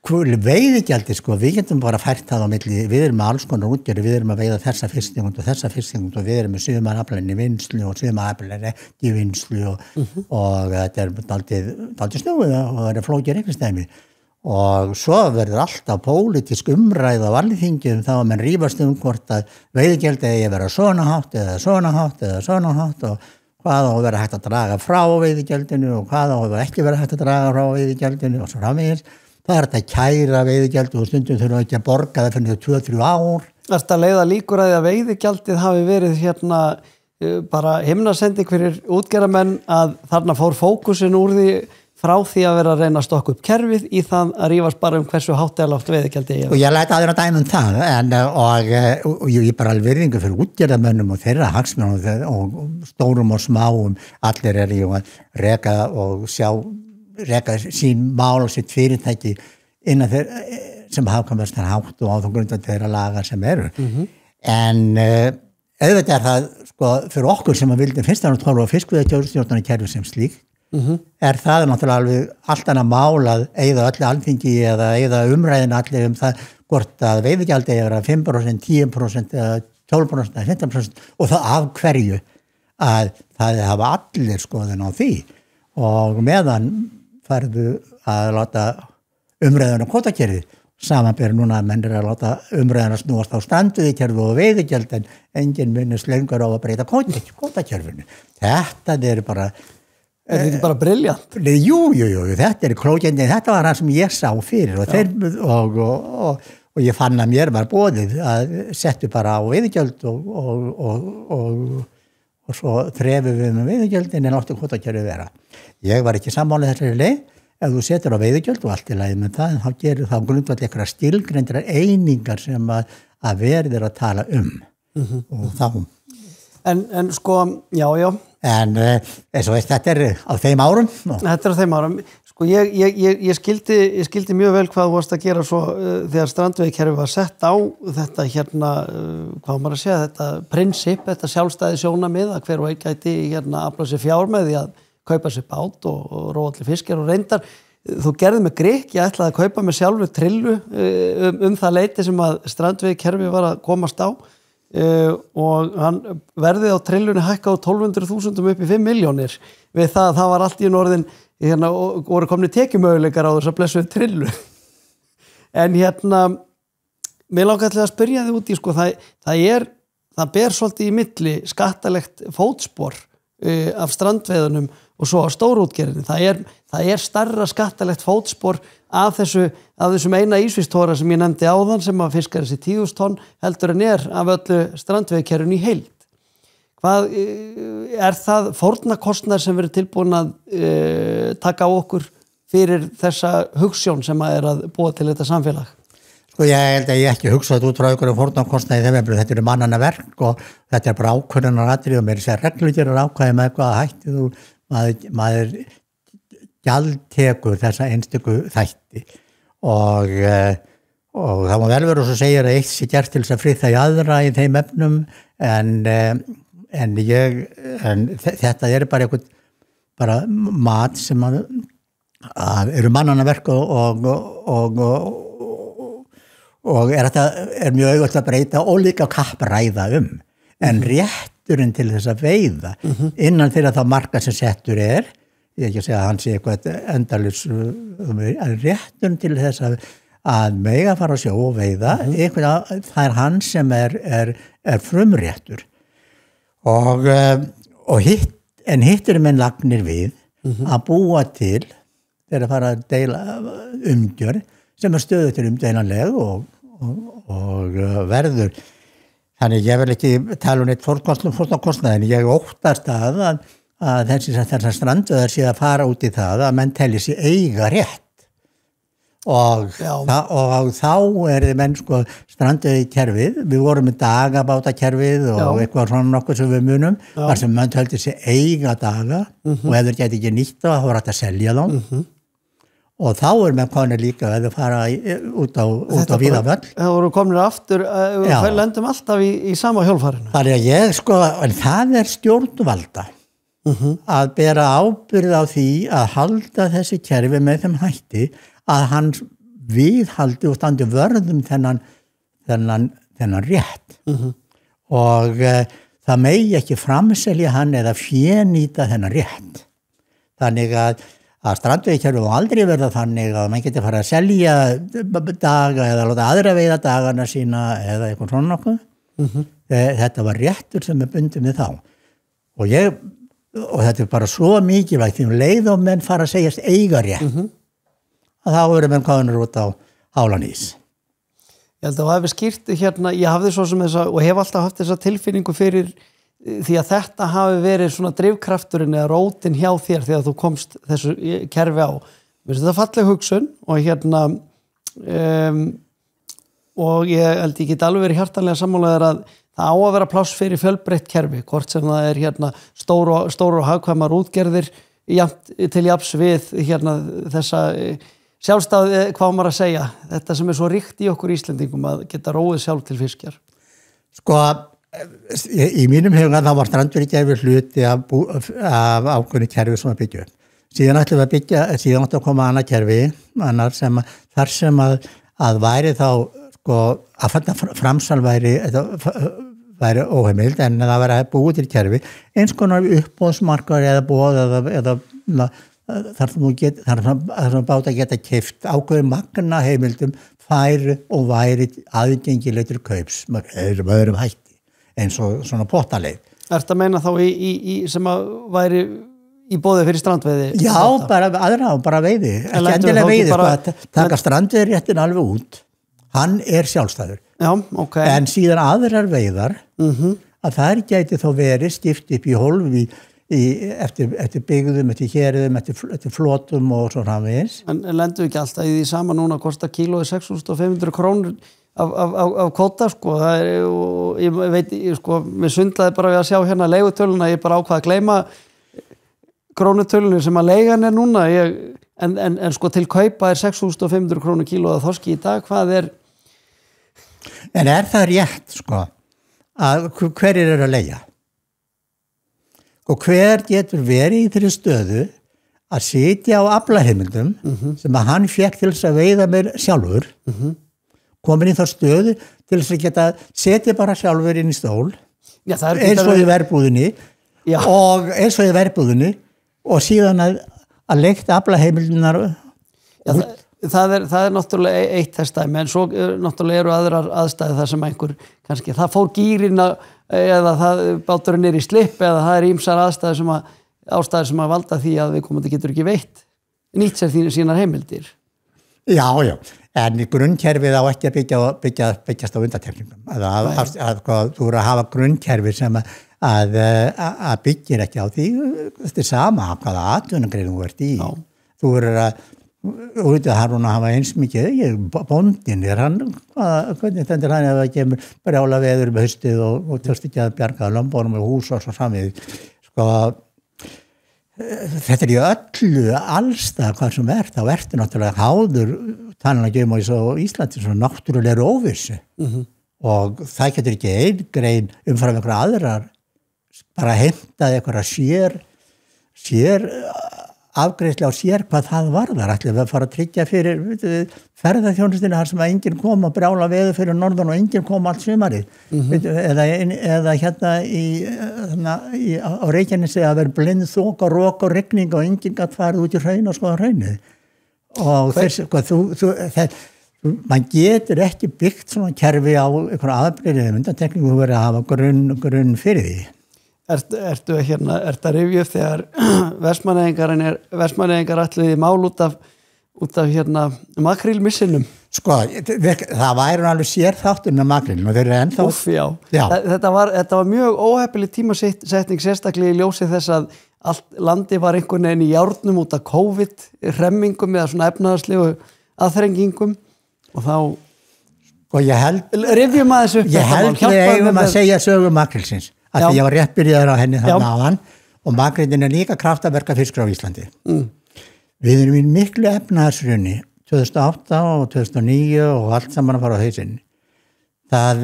veiðigjaldi sko, við getum bara fært það á milli, við erum með alls konar útgerðir, við erum að veiða þessa fisktegund og við erum með sumaraflann í vinnslu og sumaraflann ekki í vinnslu og þetta er dálítið snúið og það er flókið reiknistæmi og svo verður alltaf pólitísk umræða á alþingi þá að menn rífast hvort að veiðigjaldi eigi að vera svona hátt eða svona hátt og hvað á að vera hægt að draga frá veiðigjaldinu og hvað á að vera ekki vera hægt að draga frá veiðigjaldinu og svo framvegis. Það er þetta kæra veiðigjald og stundum þurfa ekki að borga það fyrir 2-3 ár. Þetta leiða líkur að veiðigjaldið hafi verið hérna bara himnasending fyrir útgerðarmenn að þarna fór fókusin úr því frá því að vera að reyna að stokka upp kerfið í það að rífast bara hversu hátt eða lágt veiðigjaldið. Og ég læt aðra dæmi það og ég bara alveg virðingu fyrir útgerðarmönnum og þeirra hagsmunum og stórum og smáum allir í að reka og reka sín mál og sitt fyrirtæki innan þeir sem hafkamast þar hátt og á þá grundan þeirra lagar sem eru. En auðvitað það sko fyrir okkur sem að vildum fyrst og fiskveiðistjórnarkerfi sem slíkt það náttúrulega alveg allt annað mál að eyða öllu alþingi eða eyða umræðin allir það hvort að veiðigjaldi er að 5%, 10% eða 12% eða 15% og það af hverju að það hafa allir skoðun á því og meðan færðu að láta umræðuna kvótakerfi samanber núna að menn að láta umræðuna snúast á standuðikerfi og veiðigjald en enginn minnist lengur á að breyta kvótakerfinu. Þetta er bara þetta bara brilljant. Jú, þetta er klókjandi, þetta var það sem ég sá fyrir og ég fann að mér var boðið að setja bara á veiðigjald og svo þrefum við með veiðigjöldin en láttu kvótakerfi vera. Ég var ekki sammála þessari leið, ef þú setur á veiðigjöld og allt í lagi með það, þá gerir þá grundvall einhverja skilgreindrar einingar sem að verður að tala og þá. En sko, já. En eins og veist, þetta er á þeim árum. Þetta er á þeim árum. Sko, Sko ég skildi mjög vel hvað þú varst að gera svo þegar strandveiðikerfi var sett á þetta hvað maður að segja, þetta prinsip, þetta sjálfstæði sjónarmið að hver og einn gæti afla sér fjár með því að kaupa sér bát og róa allir fiskjar og reyndar. Þú gerði með grikk, ég ætlaði að kaupa með sjálfur trillu það leyti sem að strandveiðikerfi var að komast á og hann verðið á trillunni hækka á 1200.000 upp í 5 milljónir við það var allt í orðin voru komni tekjumöguleikar á þess að blessuðu trillu en mér langar til að spyrja þig út í sko það ber svolítið í milli skattalegt fótspor af strandveiðunum og svo á stórútgerðinni. Það er stærra skattalegt fótspor af þessum eina ísvistóra sem ég nefndi áðan sem að fiskar þessi 10.000 tonn heldur en af öllu strandveiðikerfinu í heild. Hvað er það fórnarkostnaður sem verið tilbúin að taka á okkur fyrir þessa hugsjón sem að búa til þetta samfélag? Sko ég held að ég ekki hugsa þetta út frá einhverjum fórnarkostnaði í þeim efnum, þetta eru mannanna verk og þetta er bara ákvörðunar atriði og mér er reglugerðar ákvæði með eitthvað hætti maður gjaldtekur þessa einstöku þætti og það má vel vera og svo segir að eitt sé gert til þess að friða í aðra í þeim efnum en þetta er bara eitthvað bara mat sem að eru mannanna verk og er mjög auðvitað að breyta og líka kappræða en rétturinn til þess að veiða innan þeirra þá marka sem settur ég ekki að segja að hann sé eitthvað endalaus en rétturinn til þess að mega fara að sjó og veiða það er hann sem er frumréttur og hittur menn lagnir við að búa til þegar að fara að deila umgjörð sem er stöðu til umdeilanleg og verður. Þannig ég vil ekki tala neitt fórnarkostnað en ég óttast að þessar strandveiðar sé að fara út í það að menn telji sig eiga rétt og þá er menn sko strandveiðikerfið, við vorum með dagabátakerfið og eitthvað svona nokkuð sem við munum, þar sem menn telji sig eiga daga og ef þeir geti ekki nýtt þá er hægt að selja þá. Og þá með konur líka að þau fara út á víðavöll. Það voru komin aftur, við lendum alltaf í sama hjólfarinu. Þannig að en það er stjórnvalda að bera ábyrgð á því að halda þessi kerfi með þeim hætti að hann viðhaldi og standi vörðum þennan rétt. Og það megi ekki framselja hann eða fénýta þennan rétt. Þannig að strandveiðikerfi má aldrei verða þannig að mann geti fara að selja daga eða láta aðra veiða dagana sína eða eitthvað svona nokkuð. Þetta var réttur sem bundið við þá. Og þetta er bara svo mikilvægt því leið og menn fara að segjast eiga rétt. Að þá eru menn komnir út á hálanís. Ég held að það hefði skýrt ég hafði svo sem þessa og hef alltaf haft þessa tilfinningu fyrir því að þetta hafi verið svona drifkrafturinn eða rótin hjá þér þegar þú komst þessu kerfi á. Mér finnst þetta falleg hugsun og og ég held ég get alveg verið hjartanlega sammálaður að það á að vera pláss fyrir fjölbreytt kerfi, hvort sem það er stóru og hagkvæmar útgerðir til jafns við þessa sjálfstæði, hvað maður að segja, þetta sem er svo ríkt í okkur Íslendingum að geta róið sjálf til fiskjar. Sko í mínum huga þá var strandveiðikerfi hluti af ákveðnu kerfi sem að byggja upp. Síðan ætlum við að koma annað kerfi, þar sem að væri þá sko að framsal væri óheimild en það væri að búið til kerfi eins konar uppboðsmarkar eða boð eða þar sem báta geta keypt ákveðin magna heimildum færi og væri aðgengileg til kaups með öðrum hætti eins og svona pottaleið. Ertu að meina þá sem að væri í boði fyrir strandveiði? Já, bara aðra og bara veiði. Ekki endilega veiði, taka strandveiðiréttin alveg út. Hann er sjálfstæður. Já, ok. En síðan aðrar veiðar, að þær gæti þá verið skipt upp í hólf eftir byggðum, eftir hérðum, eftir flotum og svo framvegis. En lendu ekki alltaf í því sama núna að kosta kílói 6.500 krónur af kvóta, sko, það ég veit, sko, mér sundlaði bara við að sjá leigutöluna, ég bara ákvað að gleyma krónutölunni sem að leigan núna, en sko til kaupa 6.500 krónur kíló að þorski í dag, hvað En það rétt, sko, að hverjir eru að leigja? Og hver getur verið í þeirri stöðu að sitja á aflaheimildum sem að hann fékk til þess að veiða mér sjálfur, komin í þá stöðu til þess að geta setja bara sjálfur inn í stól, eins og í verbúðinni og síðan að leikta aflaheimildunar út. Það er náttúrulega eitt þess dæmi, en svo náttúrulega eru aðrar aðstæði þar sem einhver kannski, það fór gírina eða báturinn í slipp eða það ýmsar ástæður sem að valda því að viðkomandi getur ekki veitt nýtt sér sínar heimildir. Já, en grunnkerfið á ekki að byggjast á undantekningum. Þú eru að hafa grunnkerfið sem að byggir ekki á því, þetta sama af hvaða atvinnugrein þú ert í. Þú eru að hafa eins mikið, bóndinn hvernig stendur hann ef það kemur brjála veður með haustið og tjóst ekki að bjarga lömbunum og hús og svo framvið. Sko, þetta í öllu allstað hvað sem þá ertu náttúrulega háður talandi um á Íslandi svo náttúrulega óvissu og það getur ekki ein grein umfram einhverja aðrar bara heimtað einhverja sér afgreiðslu á sér hvað það varðar ætlum við að fara að tryggja fyrir ferðaþjónustina þar sem að enginn kom að brjála veður fyrir norðan og enginn kom allt sumarið eða hérna á Reykjanesi að vera blind þoka, rók og rigning og enginn gat farið út í hraun og skoða hraunið og man getur ekki byggt svona kerfi á einhverja aðbreyðum undantekningu verið að hafa grunn fyrir því. Ertu að rifja upp þegar Vestmannaeyingar ætluðu mál út af makrílmissinum? Sko, það væri alveg sérþáttur með makrílin og þeir eru ennþá... Já. Þetta var mjög óheppileg tímasetning sérstaklega í ljósi þess að allt landi var einhvern veginn í járnum út af COVID, hremmingum eða svona efnahagslegu aðþrengingum og þá... Og ég held... Rifjum aðeins upp Ég held við eigum að segja sögu makrílsins. Því ég var rétt byrjaður á henni þarna áðan og makrílin líka kraftaverka fiskur á Íslandi. Við erum í miklu efnahagshruni 2008 og 2009 og allt saman að fara á hausinn. Það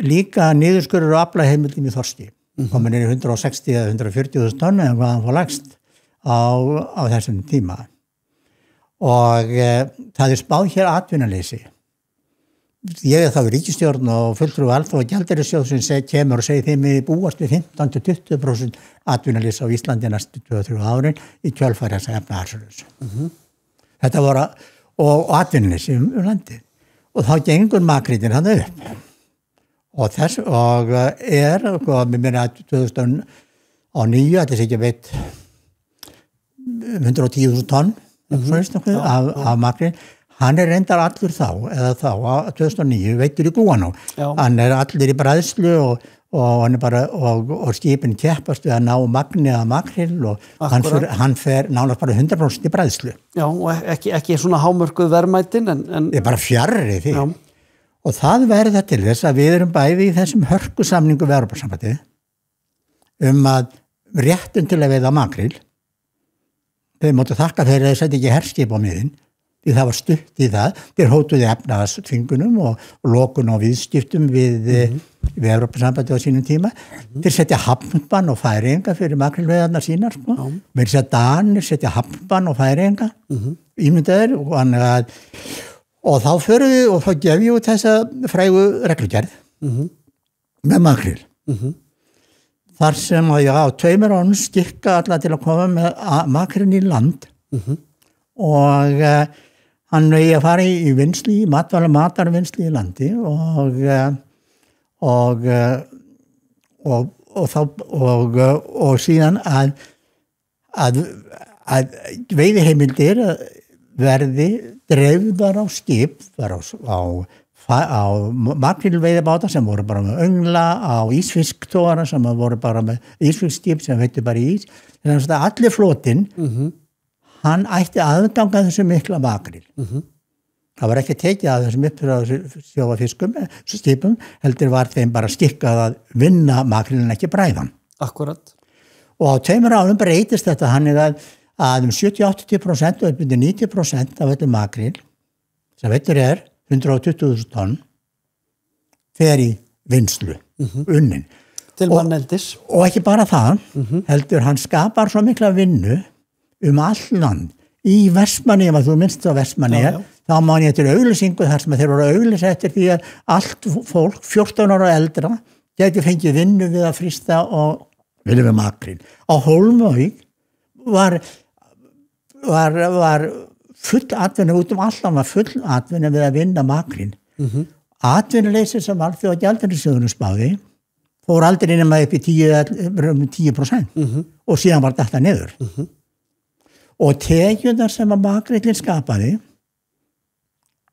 líka niðurskurður og aflaheimildum í þorski. Komin í 160 eða 140.000 tonna en hvað hann fór lagst á þessum tíma. Og það spáð hér atvinnuleysi. Ég þá í ríkisstjórn og fulltrúi Alþjóða Gjaldeyrissjóðsins kemur og segir þeim við búast við 15-20% atvinnuleysi á Íslandi næstu 2-3 árin í kjölfari þessa efnahagshruns. Þetta voru og atvinnuleysi landið og þá gengur makrílin hann upp og mér meina 2009 þetta sé ekki veit 110.000 tonn af makríl. Hann reyndar allur þá á 2009 veitur í Gúanó. Hann allir í bræðslu og hann bara og skipin keppast við að ná magni að makríl og hann fer nánast bara 100% í bræðslu. Já, og ekki svona hámörkuð verðmætin en ég bara fjarri því. Já. Og það verða til þess að við erum bæði í þessum hörkusamningu við Evrópusambandið að réttun til að veiða makríl þeir mótu þakka fyrir að þeir setja ekki herskip á miðin því það var stutt í það, þeir hótuði efnahagsþvingunum og lokun og viðskiptum við Evrópusambandið á sínum tíma. Þeir setja hafnbann og Færeyinga fyrir makrílveiðarnar sínar, sko. Meira að segja Danir setja hafnbann og Færeyinga, ímyndaðir og þá förum við og þá gefum við þessa frægu reglugerð með makríl. Þar sem að 2 árum skikka alla til að koma með makrílinn í land og hann vegi að fara í vinnslu, matarvinnslu í landi og síðan að veiðiheimildir verði dreifðar á skip á makrílveiðibáta sem voru bara með öngla, á ísfisktógara sem voru bara með ísfiskskip sem veitu bara í ís. Þannig að allir flotinn hann ætti aðgang að þessu mikla makríl. Það var ekki tekið að þessum uppsjávarfiskum, skipum, heldur var þeim bara skikkað að vinna makrílinn ekki bræðan. Akkurat. Og á 2 árum breytist þetta hann að að 70-80% og 90% af öllu makril sem veitur 120.000 tonn fer í vinnslu, unnin. Til manneldis. Og ekki bara það, heldur hann skapar svo mikla vinnu all land. Í Vestmannaeyjum, að þú minnst á Vestmannaeyjar, þá man ég til auglýsingu þar sem þeir voru að auglýsa eftir því að allt fólk, 14 ára og eldra, gæti fengið vinnu við að frysta og vilja við makril. Á Hólmavík var full atvinna út allan var full atvinna við að vinna makril. Atvinnuleysi sem alþjóða gjaldeyrisjóðurinn spáði fór aldrei nema upp í 10% og síðan var þetta niður. Og tekjurnar sem að makrillin skapaði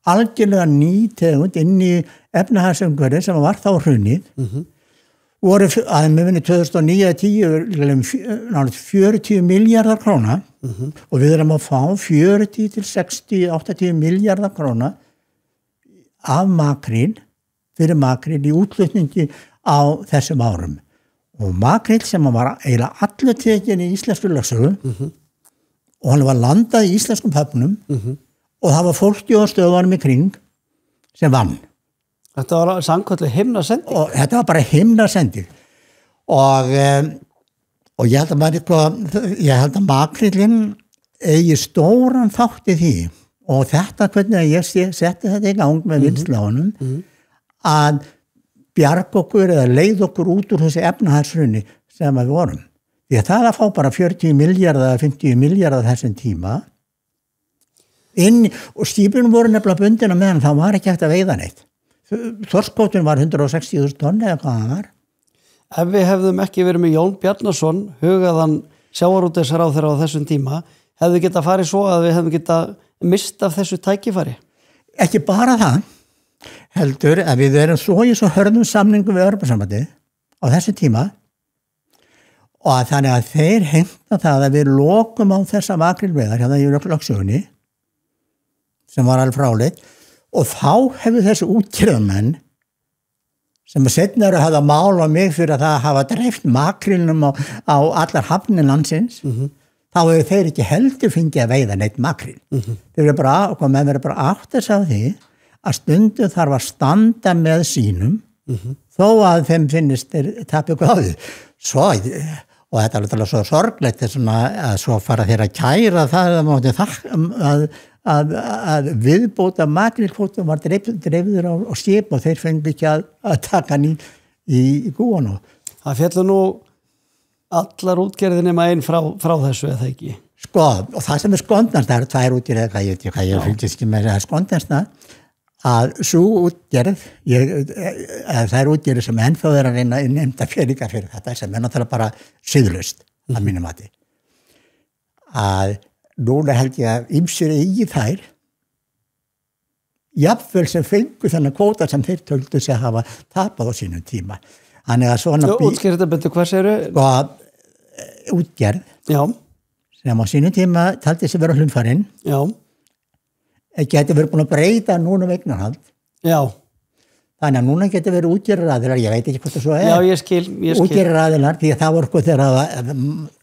algjörlega ný tegund inn í efnahagsumhverfi sem var þá hrunið voru að með vinni 2009-10 40 miljardar króna og við erum að fá 40 til 60-80 miljardar króna af makril fyrir makril í útflutningi á þessum árum. Og makril sem var eiginlega allir tekin í íslensku lögsögu og hann var landað í íslenskum höfnum og það var fólki og stöðunum í kring sem vann. Þetta var sannköllu himnasending. Og þetta var bara himnasending. Og ég held að makrillin eigi stóran þátt í því og þetta hvernig ég setti þetta í gang með vinnsláunum að bjarga okkur eða leið okkur út úr þessi efnahagshruni sem við vorum. Því að það að fá bara 40 miljardar eða 50 miljardar þessum tíma og skipinu voru nefnilega bundin á meðan það var ekki hægt að veiða neitt. Þorskbáturinn var 160.000 tonn eða hvað það var. Ef við hefðum ekki verið með Jón Bjarnason, hugaðan sjávarútvegsráðherra á þessum tíma, hefðu getað farið svo að við hefðum getað mist af þessu tækifæri? Ekki bara það, heldur að við erum svo í svo hörðum samningum við Evrópusambandið á þessum tíma og þannig að þeir heimta það að við lokum á þessa makrílveiðar hérna í lögsögunni sem var alveg fráleitt og þá hefur þessi útgerðarmenn sem að seinna eru að hafa mál á mig fyrir að það hafa dreift makrílnum á allar hafnir landsins þá hefur þeir ekki heldur fengið að veiða neitt makríl. Þeir verður bara átt að segja því að stundum þarf að standa með sínum þó að þeim finnist þeir tapja okkur á því. Og þetta er alveg svo sorglegt að svo fara þeir að kæra það að viðbóta makrílkvótum var dreifður á skip og þeir fengi ekki að taka hann í gúan. Það fjallu nú allar útgerðin nema einn frá þessu eða ekki? Sko, og það sem er skondast, það eru tvær útgerðir, ég fylgist ekki með það skondast að svo útgerð, það er útgerðir sem ennþá er að reyna að nefnda peninga fyrir þetta sem er náttúrulega bara siðlaust að mínu mati. Að núna held ég að ýmsir eigi þær jafnvel sem fengu þennan kvóta sem þeir töldu sig að hafa tapað á sínum tíma. Þannig að svona útgerð þetta betur, hvað segirðu? Útgerð sem á sínum tíma taldi sig vera hlunnfarinn geti verið búin að breyta núna eignarhald. Þannig að núna geti verið útgerðaraðilar, ég veit ekki hvort það svo er. Já, ég skil. Útgerðaraðilar, því að það voru þegar að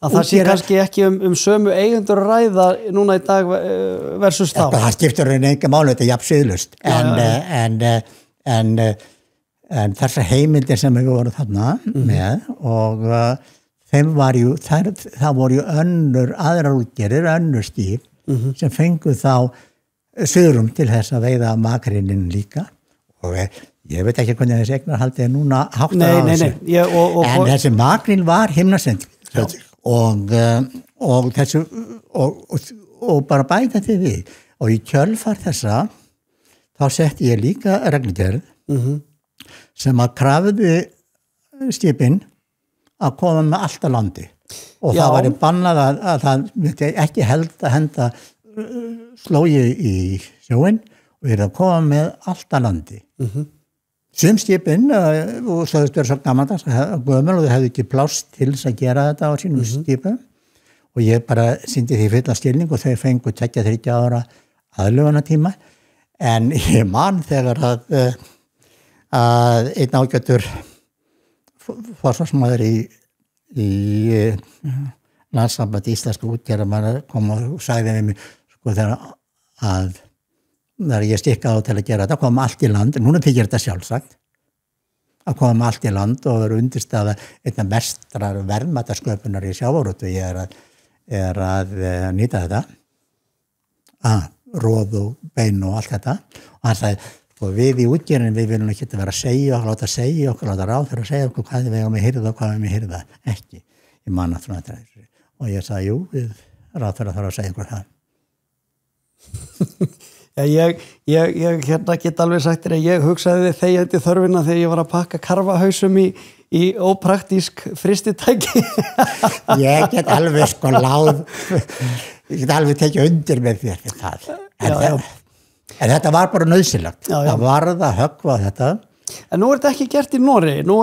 það sé kannski ekki sömu eigendur að ræða núna í dag versus þá. Það skiptir enga máli, þetta er jafn siðlaust. En þessar heimildir sem við vorum þarna með og þeim var það voru aðrar útgerðir, önnur skip sem fengu þá svigrúm til þess að veiða makrílinn líka og ég veit ekki hvernig þessi eignarhaldi er núna háttað á þessu. En þessi makríl var himnasend og þessu og bara bæta til við og í kjölfar þessa þá setti ég líka reglugerð sem að krafði skipin að koma með allt að landi og það var bannað að það myndi ekki henda slógi í sjóin og er að koma með allt að landi. Sum skipin og sagðist vera svo gamaldags gömul og þau hefðu ekki pláss til þess að gera þetta á sínum skipum og ég bara sýndi því fulla skilning og þau fengu 2-3 ára aðlögunartíma en ég man þegar að einn ágætur forsvarsmaður í Landssamband íslenska útgerðarmanna kom og sagði við mig sko þegar ég stikkaði á til að gera þetta, kom allt í land, núna þykir þetta sjálfsagt að koma allt í land og vera undirstaða einna mestrar verðmætasköpunar í sjávarútvegi er að nýta þetta roð og bein og allt þetta og hann sagði, við í útgerðinni við viljum ekki vera að segja okkur, láta ráðherra að segja okkur hvað við eigum að hyrða og hvað við eigum að hyrða ekki, ég man að svona og ég sagði, jú, við ráðherra þarf að segja okkur það Ég get alveg sagt þér að ég hugsaði þegjandi þörfina þegar ég var að pakka karfahausum í ópraktísk fristitæki Ég get alveg sko ég get alveg tekið undir með þér fyrir það en þetta var bara nauðsynlegt það varð að höggva þetta En nú er þetta ekki gert í Noregi nú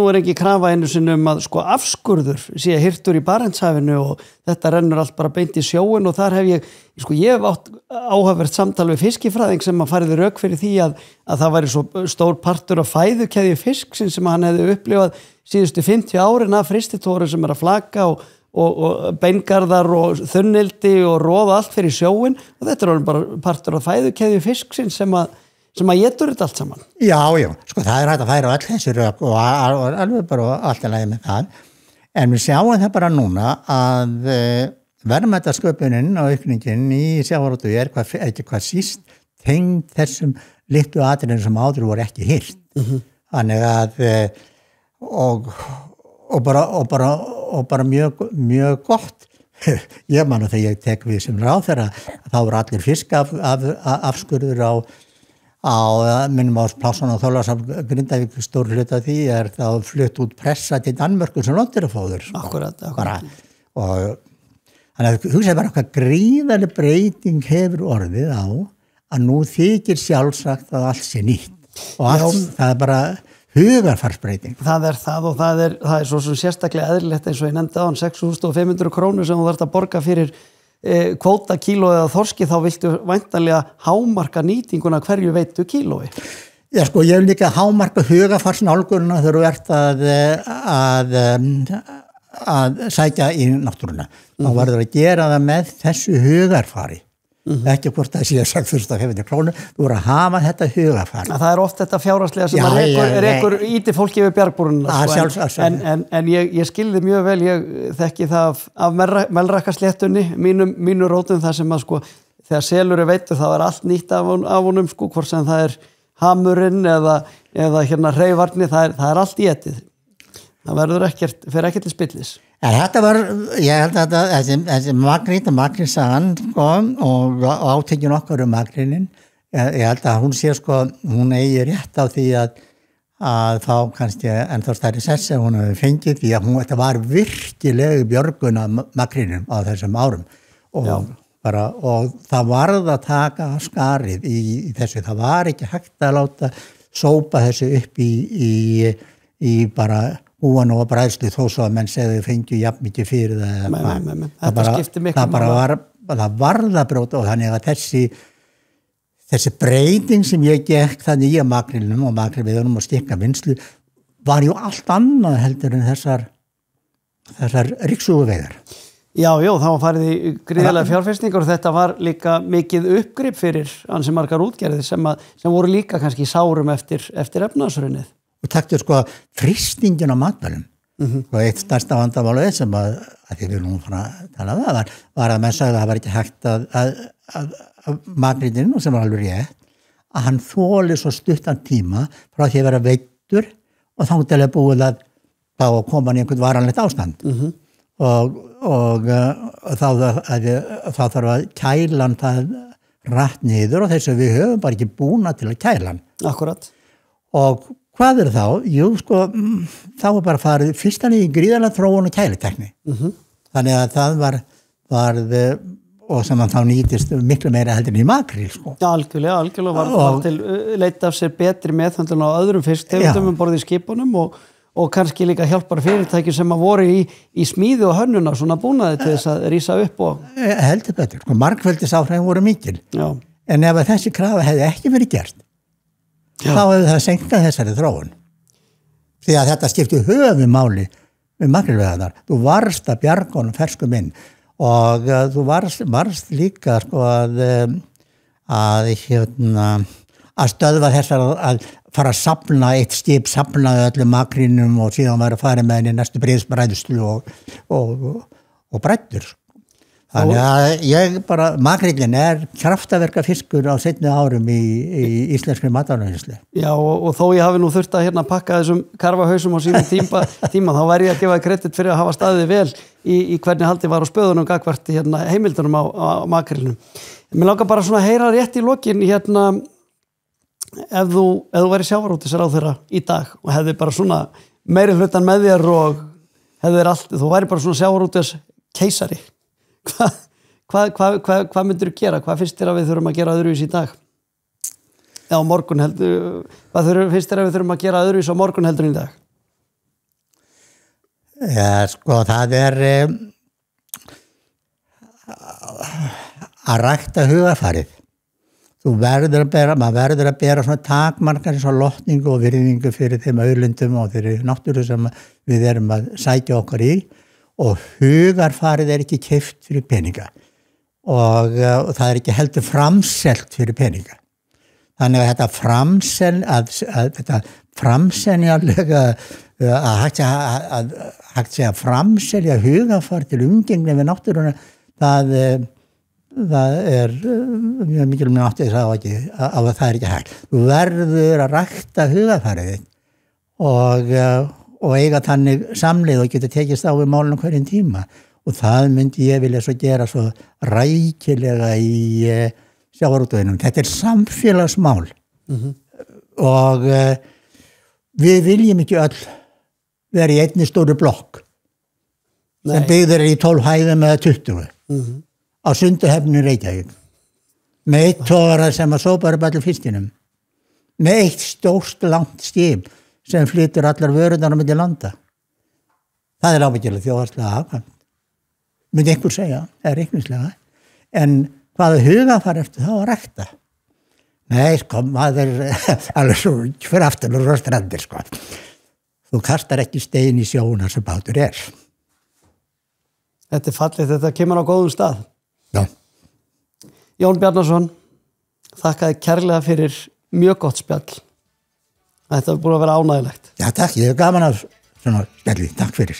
er ekki krafa einu sinni að afskurður sé hirtur í Barentshafinu og þetta rennur allt bara beint í sjóin og þar hef ég hef átt áhugavert samtal við fiskifræðing sem að færiði rök fyrir því að það væri svo stór partur af fæðukeðju fisksins sem hann hefði upplifað síðustu 50 árin af fristitóri sem að flaka og beingarðar og þunnildi og roða allt fyrir sjóin og þetta er bara partur af fæðukeðju fisksins sem að étur þetta allt saman. Já, sko það hægt að færa á öll þessi rök og alveg bara allt að lægja með það. En við sjáum það bara núna að verðmætasköpunin og aukningin í sjávarútvegi er ekki hvað síst tengd þessum litlu atriðum sem áður voru ekki hýrt. Þannig að og bara mjög gott. Ég man að þegar ég tek við sem ráðherra þá voru allir fiskafskurður á minnum á Plásson og Þorlákshafn Grindavík stór hluta því þá flutt út pressa til Danmörku sem lotterafóður Akkurat. Og þannig að hugsaði bara hvað gríðarleg breyting hefur orðið á að nú þykir sjálfsagt að allt sé nýtt og það er bara hugarfarsbreyting. Það er það og það er svo sem sérstaklega eðlilegt eins og ég nefndi á hann 6.500 krónur sem þú þarft að borga fyrir kvótakíló eða þorski þá viltu væntanlega hámarka nýtinguna hverju veitu kílói. Já sko, ég vil líka hámarka hugarfarsnálgununa þegar þú ert að sækja í náttúruna. Þá verður að gera það með þessu hugarfari. Ekki hvort það sé 6.500 krónur, þú verður að hafa þetta hugarfari. Það er oft þetta fjárhagslega sem rekur íti fólki við bjargbrúnina. En ég skilði mjög vel, ég þekki það af Melrakkasléttunni, mínu rótum það sem að þegar selur veitu þá er allt nýtt af honum, hvort sem það er hamurinn eða hreyfarni, það er allt í etið. Það verður fer ekkert til spillis. En þetta var, ég held að þessi makrísagan og átekjun okkar makrinin, ég held að hún sé hún eigi rétt á því að þá kannski ennþá stærri sessi hún hefur fengið því að þetta var virkilega björgun af makrinum á þessum árum og það varð að taka skarið í þessu, það var ekki hægt að láta sópa þessu upp í bara húan og bræðslu þó svo að menn segðu fengju jafn mikið fyrir það. Þetta skiptir miklu máli. Það varð að brjóta og þannig að þessi breyting sem ég gekk þannig í makrílnum og makrílveiðunum og stikkavinnslu var jú allt annað heldur en þessar ryksuguveiðar. Já, það var farið í gríðarlega fjárfestingar og þetta var líka mikið uppgrip fyrir ansi margar útgerðir sem voru líka kannski sárum eftir efnahagshrunið. Og taktu frystingin á matvælum og eitt stærsta vandamálið sem að því við nú fara að tala var að menn sagði að það var ekki hægt að makrílinn sem var alveg rétt að hann þoli svo stuttan tíma frá því að vera veiddur og þá til að búið að þá koma hann í einhvern varanlegt ástand og þá þarf að kælan það rætt niður og þess að við höfum bara ekki búna til að kælan. Akkurat. Og hvað þá? Jú, þá var bara farið fyrstan í gríðarlega þróun og kælitekni. Þannig að það var og sem þá nýtist miklu meira heldur en í makríl, Já, algjörlega var til leita af sér betri meðhöndlun á öðrum fisktegundum borð í skipunum og kannski líka hjálpar fyrirtæki sem að voru í smíði og hönnuna svona búnaði til þess að rísa upp og heldur betur. Margfeldisáhrifin voru mikil. Já. En ef þessi krafa hefði ekki verið gert þá hefði það senkað þessari þróun. Því að þetta skipti höfumáli við makrílveiðarnar. Þú varst að bjarga honum ferskum inn og þú varst líka sko að stöðva þessar að fara að safna eitt skip, safnaði öllum makrínum og síðan var að fara með henni næstu breiðsbræðslu og bræddur. Þannig að ég bara, makríllinn kraftaverka fiskur á seinni árum í íslenskri matarvinnslu. Já, og þó ég hafi nú þurft að pakka þessum karfahausum á sínum tíma, þá væri ég að gefa kredit fyrir að hafa staðið vel í hvernig haldið var á spöðunum gagvart heimildunum á makrílnum. Mér langar bara svona að heyra rétt í lokin ef þú væri sjávarútvegsráðherra í dag og hefði bara svona meiri hlutan með þér og þú væri bara svona sjávarútvegskeisari. Hvað myndir þú gera? Hvað finnst þér að við þurfum að gera öðruvísi í dag? Eða á morgun hvað finnst þér að við þurfum að gera öðruvísi á morgun heldur í dag? Ja, sko, það að rækta hugarfarið. Maður verður að bera svona takmarkar eins og lotningu og virðingu fyrir þeim auðlindum og fyrir náttúru sem við erum að sækja okkar í. Og hugarfarið ekki keypt fyrir peninga og það ekki heldur framselt fyrir peninga. Þannig að þetta framseljanlega að hægt sé að framselja hugarfar til umgengni við náttúruna, það mjög mikil með áttið að það ekki hægt. Þú verður að rækta hugarfarið og eiga þannig samleið og geta tekist á við málunum hverjum tíma og það myndi ég vilja svo gera svo rækilega í sjávarútveginum. Þetta samfélagsmál og við viljum ekki öll vera í einni stóru blokk sem byggður í 12 hæðum eða 20 á Sunduhöfn í Reykjavík með eitt togara sem að sópa upp allir fiskinum með eitt stórt langt skip sem flytur allar vörurnar á milli landa. Það ábyggilega þjóðhagslega hagkvæmt. Myndi einhver segja, eða reikningslega. En hvaða hugafar eftir þá að rækta? Nei, sko, maður alveg svo fyrir aftur og strandir, sko. Þú kastar ekki stein í sjóna sem bátur Þetta fallið, þetta kemur á góðum stað. Já. Jón Bjarnason, þakkaði kærlega fyrir mjög gott spjall. Þetta er búin að vera ánægilegt. Já, takk. Ég hef gaman af svona spjalli. Takk fyrir.